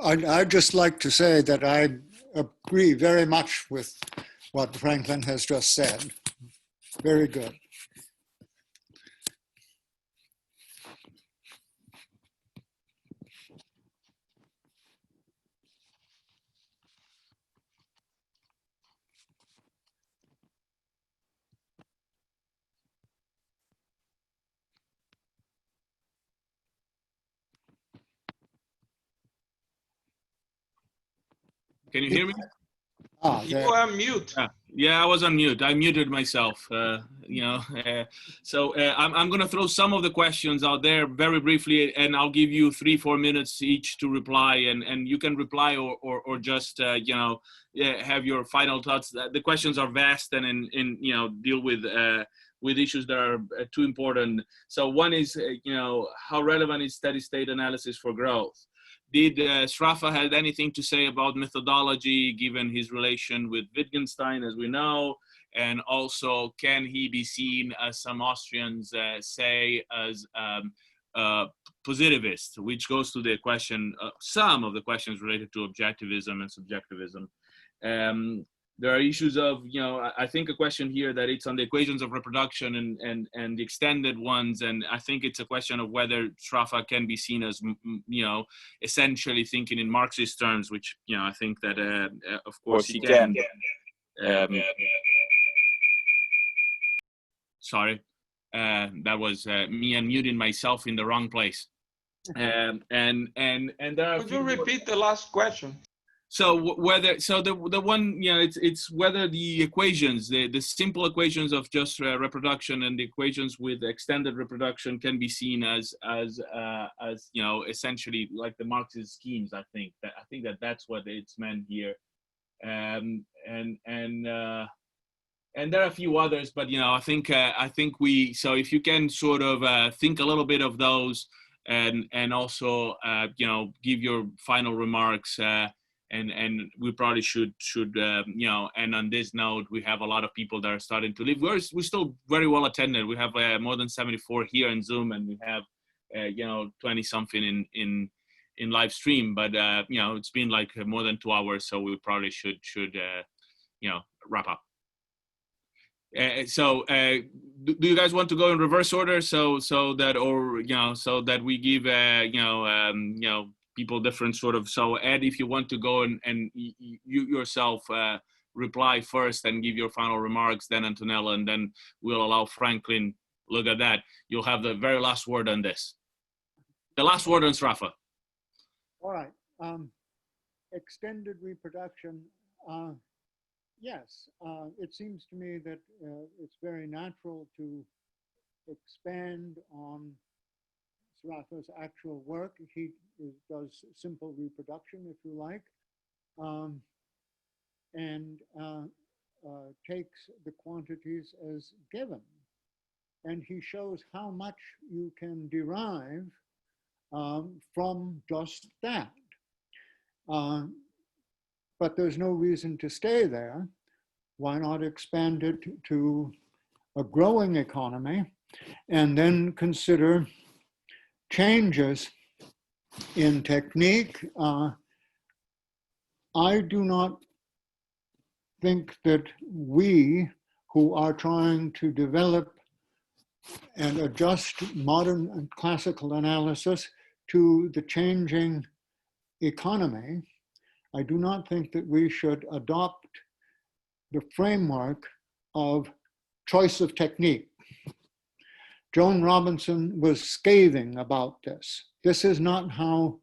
I'd just like to say that I agree very much with what Franklin has just said. Very good. Can you hear me? You are mute. Yeah, I was on mute. I muted myself. So I'm going to throw some of the questions out there very briefly, and I'll give you 3-4 minutes each to reply, and you can reply or just have your final thoughts. The questions are vast and deal with issues that are too important. So one is how relevant is steady state analysis for growth? Did Sraffa have anything to say about methodology, given his relation with Wittgenstein, as we know? And also, can he be seen, as some Austrians say, as positivist, which goes to the question, some of the questions related to objectivism and subjectivism. there are issues of, you know, I think a question here that it's on the equations of reproduction and the extended ones. And I think it's a question of whether Sraffa can be seen as, you know, essentially thinking in Marxist terms, which, you know, I think that, of course he can. Sorry, that was me unmuting myself in the wrong place. And there are Could you repeat the last question? So whether, so the one, you know, it's whether the equations, the simple equations of just reproduction and the equations with extended reproduction can be seen as you know, essentially like the Marxist schemes. I think that that's what it's meant here, and there are a few others, but you know, I think we, so if you can sort of think a little bit of those, and also you know, give your final remarks. And we probably should you know, and on this note, we have a lot of people that are starting to leave. We're still very well attended. We have more than 74 here in Zoom, and we have you know, 20 something in live stream. But you know, it's been like more than 2 hours, so we probably should you know, wrap up. So do you guys want to go in reverse order, so that, or you know, so that we give you know, people different sort of, so Ed, if you want to go and you yourself reply first and give your final remarks, then Antonella, and then we'll allow Franklin look at that. You'll have the very last word on this. The last word on Sraffa. All right. Extended reproduction. Yes, it seems to me that it's very natural to expand on Sraffa's actual work. He does simple reproduction, if you like, and takes the quantities as given. And he shows how much you can derive from just that. But there's no reason to stay there. Why not expand it to a growing economy and then consider changes in technique? I do not think that we who are trying to develop and adjust modern and classical analysis to the changing economy, I do not think that we should adopt the framework of choice of technique. Joan Robinson was scathing about this. This is not how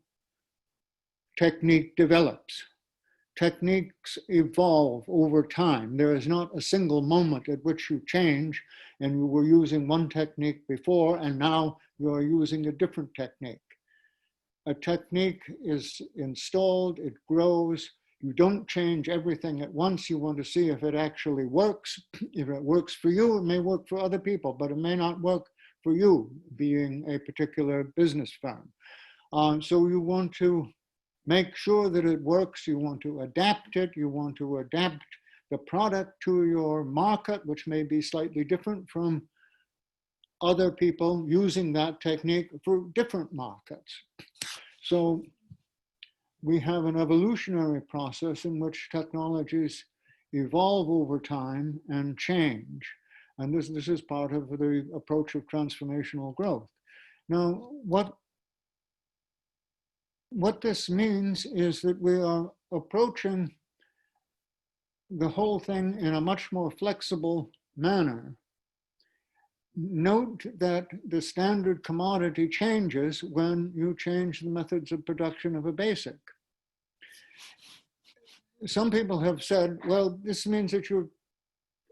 technique develops. Techniques evolve over time. There is not a single moment at which you change and you were using one technique before and now you are using a different technique. A technique is installed, it grows. You don't change everything at once. You want to see if it actually works. If it works for you, it may work for other people, but it may not work for you, being a particular business firm. So you want to make sure that it works. You want to adapt it. You want to adapt the product to your market, which may be slightly different from other people using that technique for different markets. So we have an evolutionary process in which technologies evolve over time and change. And this is part of the approach of transformational growth. Now, what this means is that we are approaching the whole thing in a much more flexible manner. Note that the standard commodity changes when you change the methods of production of a basic. Some people have said, well, this means that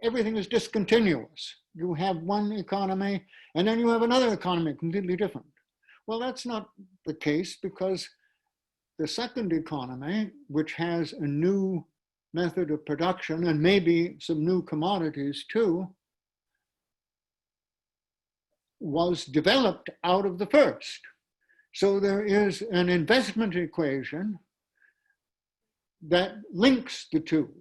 everything is discontinuous. You have one economy and then you have another economy completely different. Well, that's not the case, because the second economy, which has a new method of production and maybe some new commodities too, was developed out of the first. So there is an investment equation that links the two.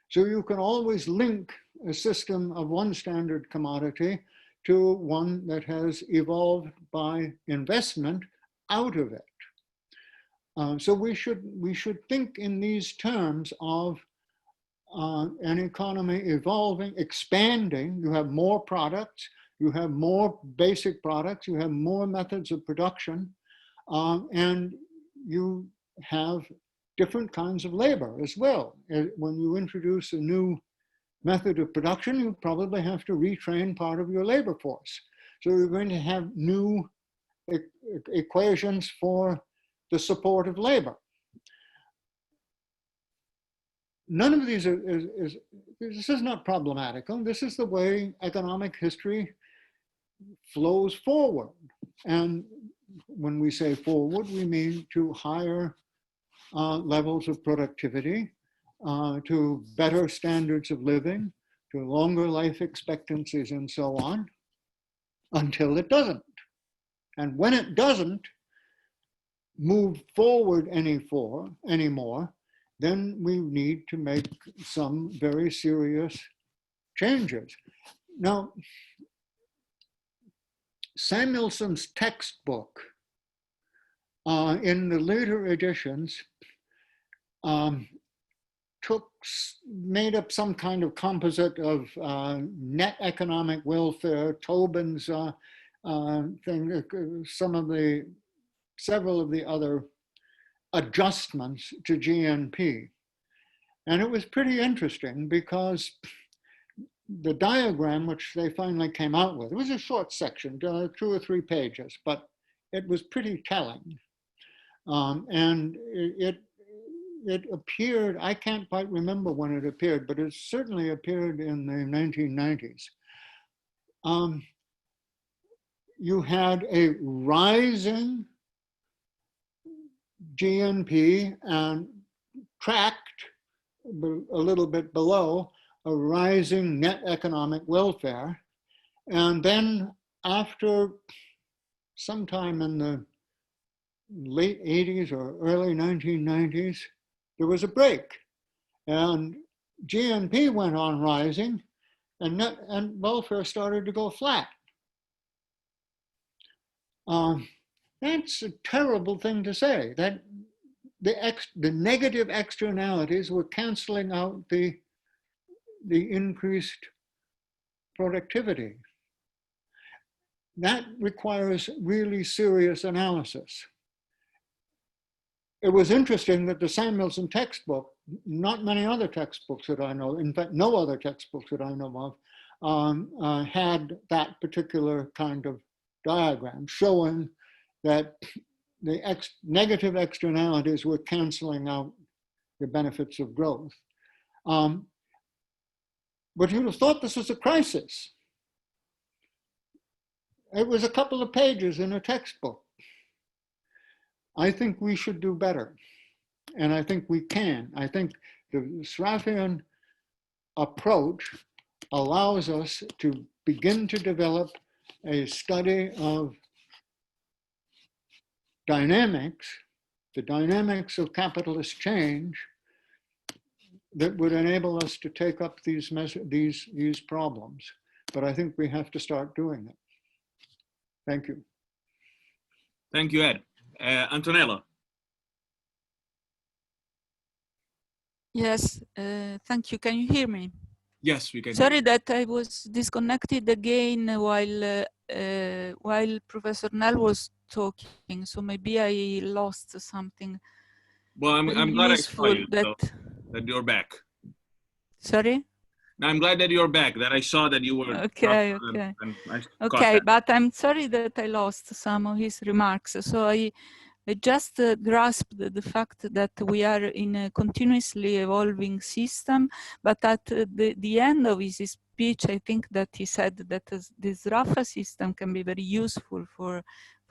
So you can always link a system of one standard commodity to one that has evolved by investment out of it. So we should think in these terms of an economy evolving, expanding. You have more products, you have more basic products, you have more methods of production, and you have different kinds of labor as well. When you introduce a new method of production, you probably have to retrain part of your labor force. So you're going to have new equations for the support of labor. None of these this is not problematical. This is the way economic history flows forward. And when we say forward, we mean to higher levels of productivity, to better standards of living, to longer life expectancies and so on, until it doesn't. And when it doesn't move forward anymore, then we need to make some very serious changes. Now, Samuelson's textbook in the later editions made up some kind of composite of net economic welfare, Tobin's thing, several of the other adjustments to GNP. And it was pretty interesting because the diagram which they finally came out with, it was a short section, 2 or 3 pages, but it was pretty telling. And it appeared, I can't quite remember when it appeared, but it certainly appeared in the 1990s. You had a rising GNP and tracked a little bit below a rising net economic welfare. And then after sometime in the late 80s or early 1990s, there was a break. And GNP went on rising and net and welfare started to go flat. That's a terrible thing to say, that the negative externalities were canceling out the increased productivity. That requires really serious analysis. It was interesting that the Samuelson textbook, not many other textbooks that I know, in fact, no other textbooks that I know of, had that particular kind of diagram showing that the negative externalities were canceling out the benefits of growth. But you'd have thought this was a crisis. It was a couple of pages in a textbook. I think we should do better. And I think we can. I think the Sraffian approach allows us to begin to develop a study of dynamics, the dynamics of capitalist change, that would enable us to take up these problems. But I think we have to start doing it. Thank you. Thank you, Ed. Antonella. Yes, thank you. Can you hear me? Yes, we can. Sorry that I was disconnected again while Professor Nell was talking, so maybe I lost something. Well, I'm glad I saw you, that you're back. Sorry? No, I'm glad that you're back, that I saw that you were. Okay. Okay, but I'm sorry that I lost some of his remarks. So I just grasped the fact that we are in a continuously evolving system, but at the end of his speech, I think that he said that this Sraffa system can be very useful for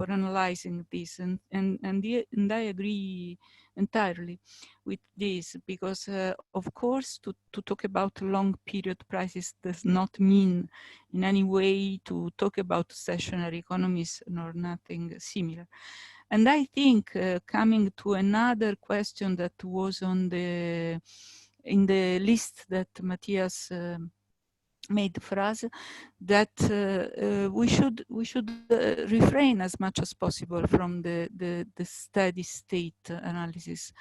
analyzing this, and I agree entirely with this, because of course to talk about long period prices does not mean in any way to talk about stationary economies nor nothing similar. And I think coming to another question that was on in the list that Matthias made for us, that we should refrain as much as possible from the steady state analysis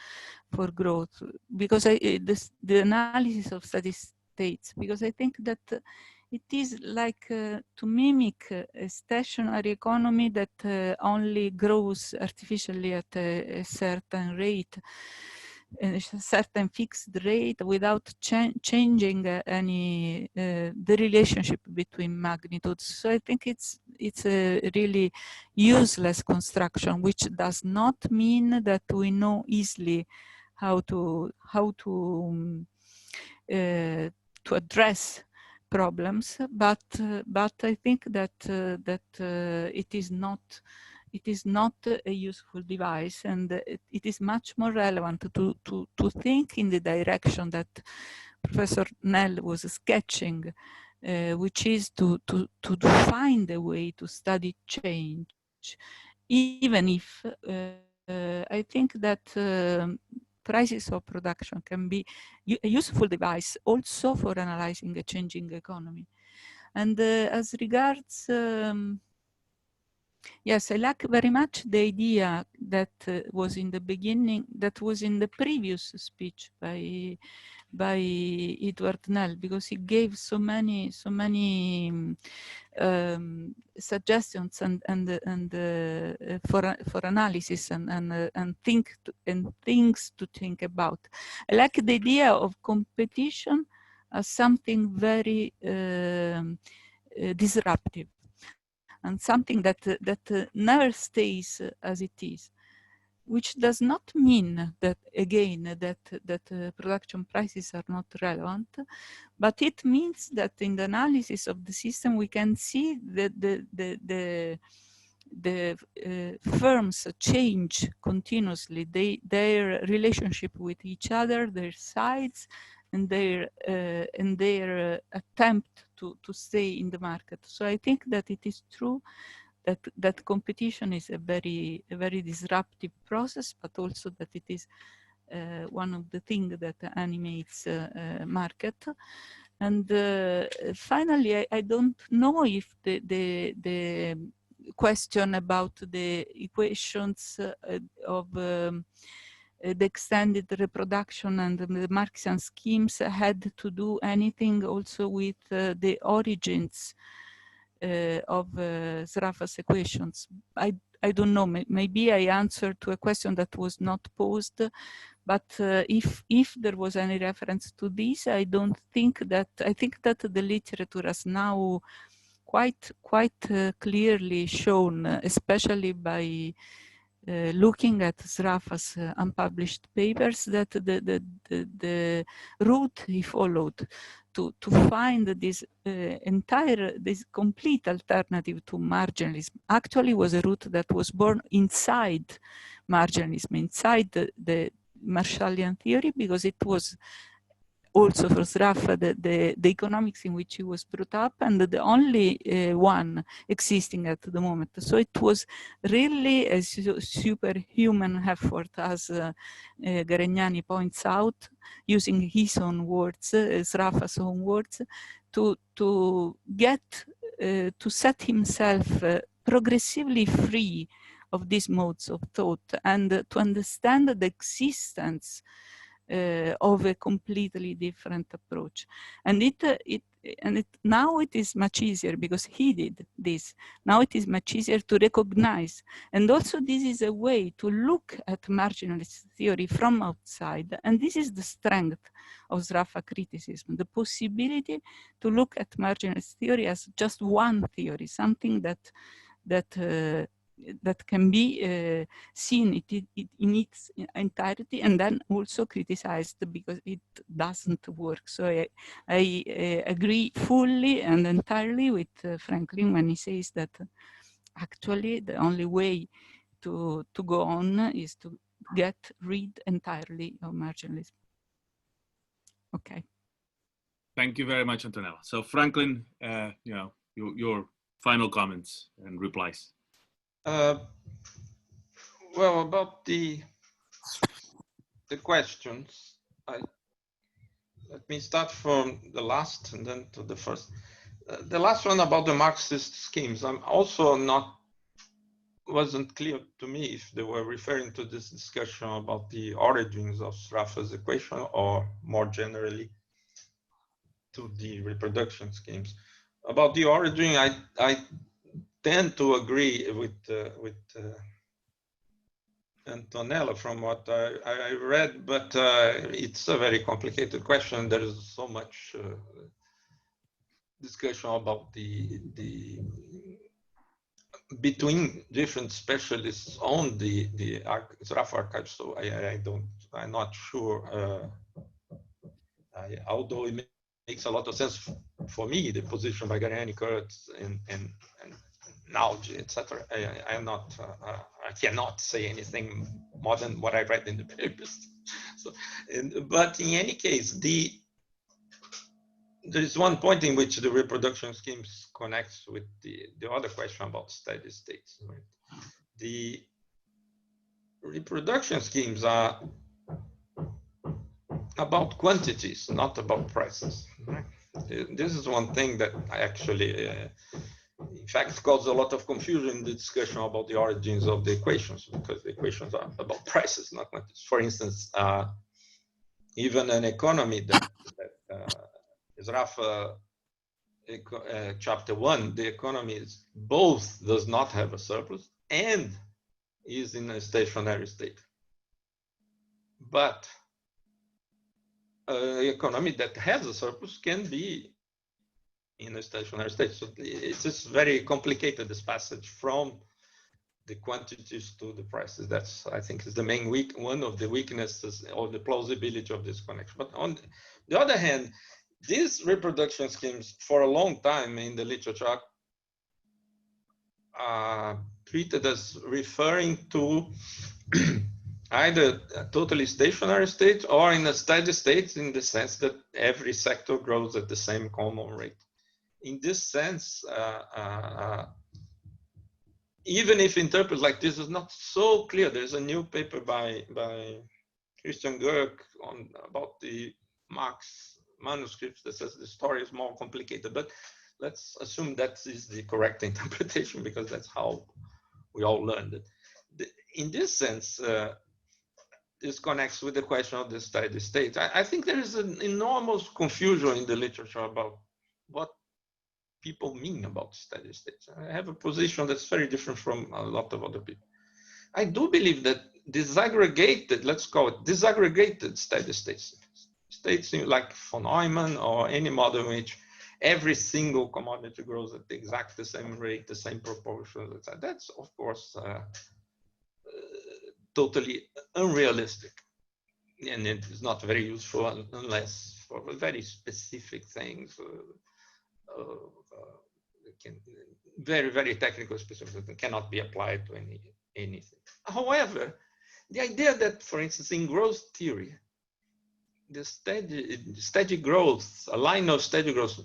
for growth, because the analysis of steady states, because I think that it is like to mimic a stationary economy that only grows artificially at a certain rate, a certain fixed rate, without changing any the relationship between magnitudes. So I think it's a really useless construction, which does not mean that we know easily how to address problems, but I think that it is not a useful device, and it is much more relevant to think in the direction that Professor Nell was sketching, which is to find a way to study change, even if I think that prices of production can be a useful device also for analyzing a changing economy. And as regards, yes, I like very much the idea that was in the beginning, that was in the previous speech by Edward Nell, because he gave so many suggestions and for analysis and things to think about. I like the idea of competition as something very disruptive, and something that never stays as it is, which does not mean that, again, that production prices are not relevant, but it means that in the analysis of the system we can see that the firms change continuously, their relationship with each other, their sides, and their attempt to stay in the market. So I think that it is true that competition is a very disruptive process, but also that it is one of the things that animates market. And finally, I don't know if the question about the equations of the extended reproduction and the Marxian schemes had to do anything also with the origins of Sraffa's equations. I don't know, maybe I answered to a question that was not posed, but if there was any reference to this, I think that the literature has now quite clearly shown, especially by looking at Sraffa's unpublished papers, that the route he followed to find this this complete alternative to marginalism actually was a route that was born inside marginalism, inside the Marshallian theory, because it was also for Sraffa the economics in which he was brought up, and the only one existing at the moment. So it was really a superhuman effort, as Garegnani points out, using his own words, Sraffa's own words, to get to set himself progressively free of these modes of thought, and to understand the existence of a completely different approach. And now it is much easier because he did this. Now it is much easier to recognize. And also this is a way to look at marginalist theory from outside. And this is the strength of Sraffa criticism, the possibility to look at marginalist theory as just one theory, something that can be seen in its entirety and then also criticized because it doesn't work. So I agree fully and entirely with Franklin when he says that actually the only way to go on is to get rid entirely of marginalism. Okay. Thank you very much, Antonella. So Franklin, your final comments and replies. Well, about the questions, Let me start from the last and then to the first. The last one about the Marxist schemes, I'm also wasn't clear to me if they were referring to this discussion about the origins of Sraffa's equation or more generally to the reproduction schemes. About the origin, I tend to agree with Antonella from what I read, but it's a very complicated question. There is so much discussion about the between different specialists on the Sraffa archive. So I'm not sure. Although it makes a lot of sense for me, the position by Gariani, Kurtz, and Nalj, etc. I'm not. I cannot say anything more than what I read in the papers. So, but in any case, there is one point in which the reproduction schemes connects with the other question about steady states. Right? The reproduction schemes are about quantities, not about prices. Right? This is one thing that I actually, in fact, caused a lot of confusion in the discussion about the origins of the equations, because the equations are about prices, not quantities. For instance, even an economy that Sraffa chapter 1, the economy is both does not have a surplus and is in a stationary state. But an economy that has a surplus can be in a stationary state. So it's just very complicated, this passage from the quantities to the prices. That's, I think, is the main one of the weaknesses or the plausibility of this connection. But on the other hand, these reproduction schemes for a long time in the literature are treated as referring to either a totally stationary state or in a steady state, in the sense that every sector grows at the same common rate. In this sense, even if interpreted like this is not so clear, there's a new paper by Christian Görk about the Marx manuscripts that says the story is more complicated, but let's assume that is the correct interpretation, because that's how we all learned it. In this sense, this connects with the question of the steady state. I think there is an enormous confusion in the literature about what people mean about steady states. I have a position that's very different from a lot of other people. I do believe that disaggregated, let's call it disaggregated steady states, states like von Neumann or any model in which every single commodity grows at the exact the same rate, the same proportions, etc. That's, of course, totally unrealistic. And it is not very useful unless for very specific things, very, very technical specific, that cannot be applied to anything. However, the idea that, for instance, in growth theory, the steady growth, a line of steady growth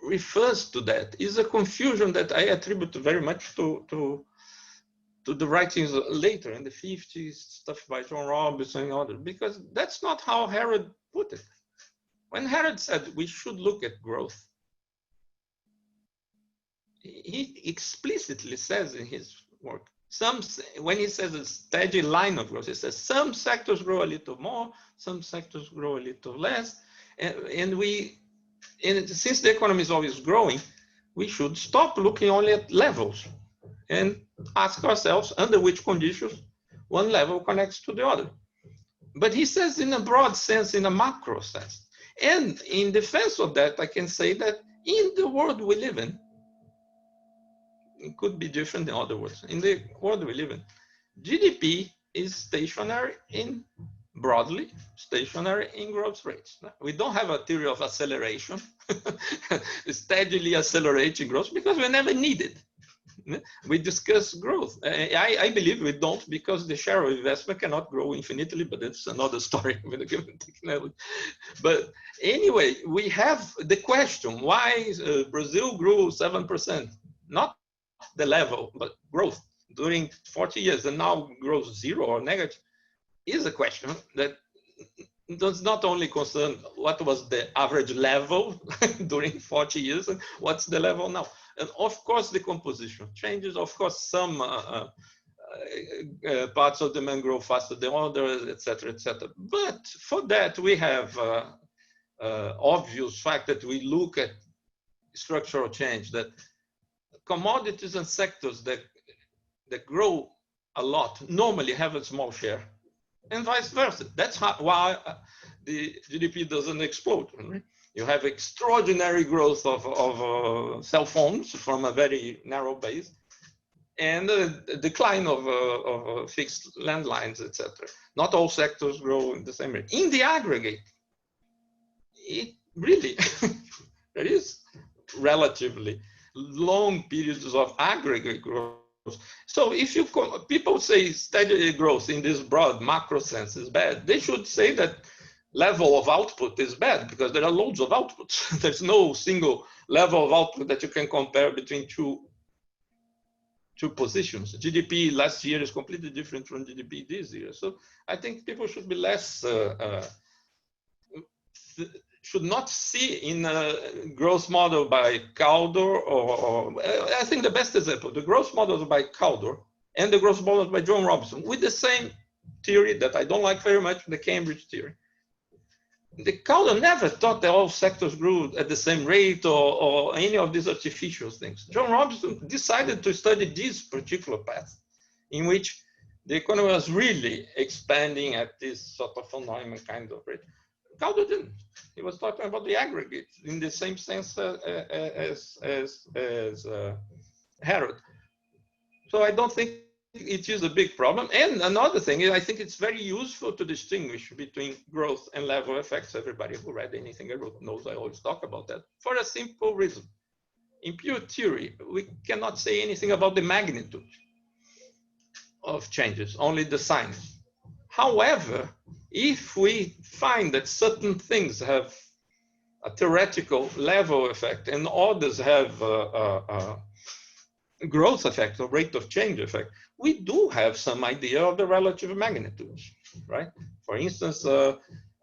refers to that, is a confusion that I attribute very much to the writings later in the 50s, stuff by John Robinson and others, because that's not how Harrod put it. When Harrod said we should look at growth, he explicitly says in his work, when he says a steady line of growth, he says some sectors grow a little more, some sectors grow a little less, and since the economy is always growing, we should stop looking only at levels and ask ourselves under which conditions one level connects to the other. But he says in a broad sense, in a macro sense. And in defense of that, I can say that in the world we live in, it could be different in other words. In the world we live in, GDP is stationary broadly stationary in growth rates. We don't have a theory of acceleration, steadily accelerating growth, because we never need it. We discuss growth. I believe we don't, because the share of investment cannot grow infinitely, but that's another story with a given technology. But anyway, we have the question, why Brazil grew 7%, not the level, but growth during 40 years, and now grows 0 or negative, is a question that does not only concern what was the average level during 40 years and what's the level now. And of course, the composition changes. Of course, some parts of demand grow faster than others, etc., etc. But for that, we have obvious fact that we look at structural change, that commodities and sectors that grow a lot normally have a small share, and vice versa. That's why the GDP doesn't explode. Right? You have extraordinary growth of cell phones from a very narrow base, and a decline of fixed landlines, etc. Not all sectors grow in the same rate. In the aggregate, it really, there is relatively long periods of aggregate growth. So if you people say steady growth in this broad macro sense is bad, they should say that level of output is bad, because there are loads of outputs. There's no single level of output that you can compare between two positions. GDP last year is completely different from GDP this year. So I think people should be less, should not see in a growth model by Caldor, or I think the best example, the growth models by Caldor and the growth models by John Robinson, with the same theory that I don't like very much, the Cambridge theory. The Caldor never thought that all sectors grew at the same rate, or any of these artificial things. John Robinson decided to study this particular path, in which the economy was really expanding at this sort of von Neumann kind of rate. Caldor didn't. He was talking about the aggregate in the same sense as Harold. So I don't think it is a big problem. And another thing is, I think it's very useful to distinguish between growth and level effects. Everybody who read anything I wrote knows I always talk about that, for a simple reason. In pure theory, we cannot say anything about the magnitude of changes, only the signs. However, if we find that certain things have a theoretical level effect and others have a growth effect or rate of change effect, we do have some idea of the relative magnitudes, right? For instance,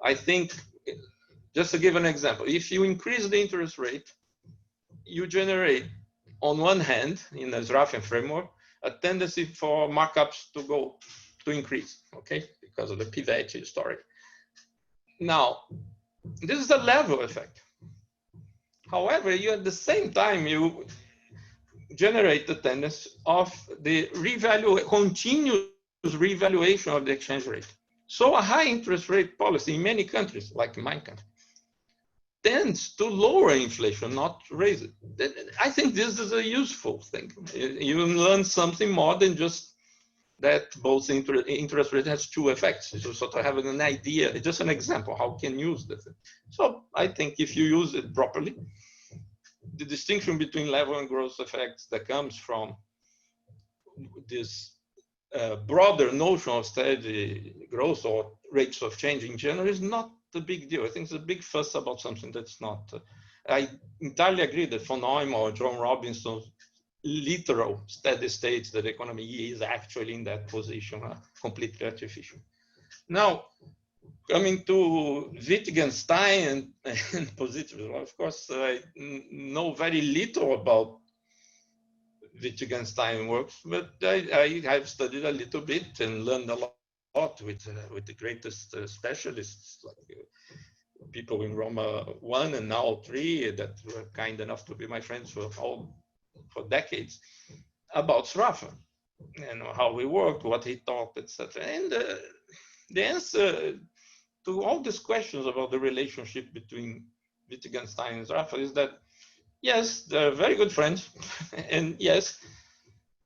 I think, just to give an example, if you increase the interest rate, you generate, on one hand, in the Sraffa framework, a tendency for markups to increase, okay? Because of the pivot story. Now, this is a level effect. However, you at the same time, you generate the tendency of the continuous revaluation of the exchange rate. So a high interest rate policy in many countries, like my country, tends to lower inflation, not raise it. I think this is a useful thing. You learn something more than just that both interest rate has two effects. So sort of having an idea, just an example, how can you use this? So I think if you use it properly, the distinction between level and growth effects that comes from this broader notion of steady growth or rates of change in general is not a big deal. I think it's a big fuss about something that's not. I entirely agree that von Neumann or John Robinson's literal steady state that the economy is actually in that position, completely artificial. Now, coming to Wittgenstein and positivism, of course, I know very little about Wittgenstein works, but I have studied a little bit and learned a lot with the greatest specialists, like people in Roma 1 and now 3 that were kind enough to be my friends for decades, about Sraffa and how he worked, what he thought, etc. And the answer to all these questions about the relationship between Wittgenstein and Sraffa is that, yes, they're very good friends. And yes,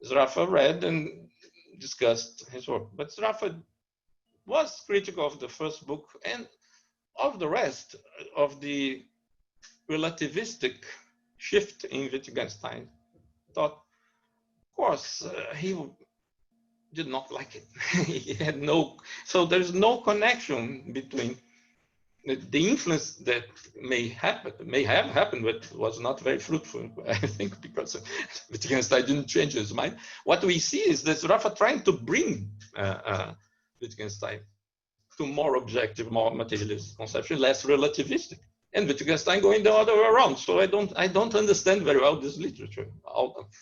Sraffa read and discussed his work. But Sraffa was critical of the first book and of the rest of the relativistic shift in Wittgenstein. Thought, of course, he did not like it. He had no, so there's no connection between the influence that may have happened, but was not very fruitful, I think, because Wittgenstein didn't change his mind. What we see is that Sraffa trying to bring Wittgenstein to more objective, more materialist conception, less relativistic. And Wittgenstein going the other way around. So I don't understand very well this literature,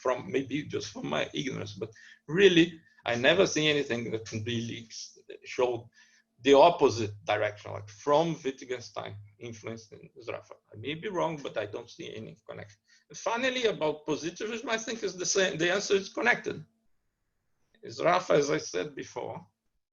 from maybe just from my ignorance, but really I never seen anything that can really show the opposite direction, like from Wittgenstein influenced in Sraffa. I may be wrong, but I don't see any connection. And finally, about positivism, I think is the same. The answer is connected. Sraffa, as I said before,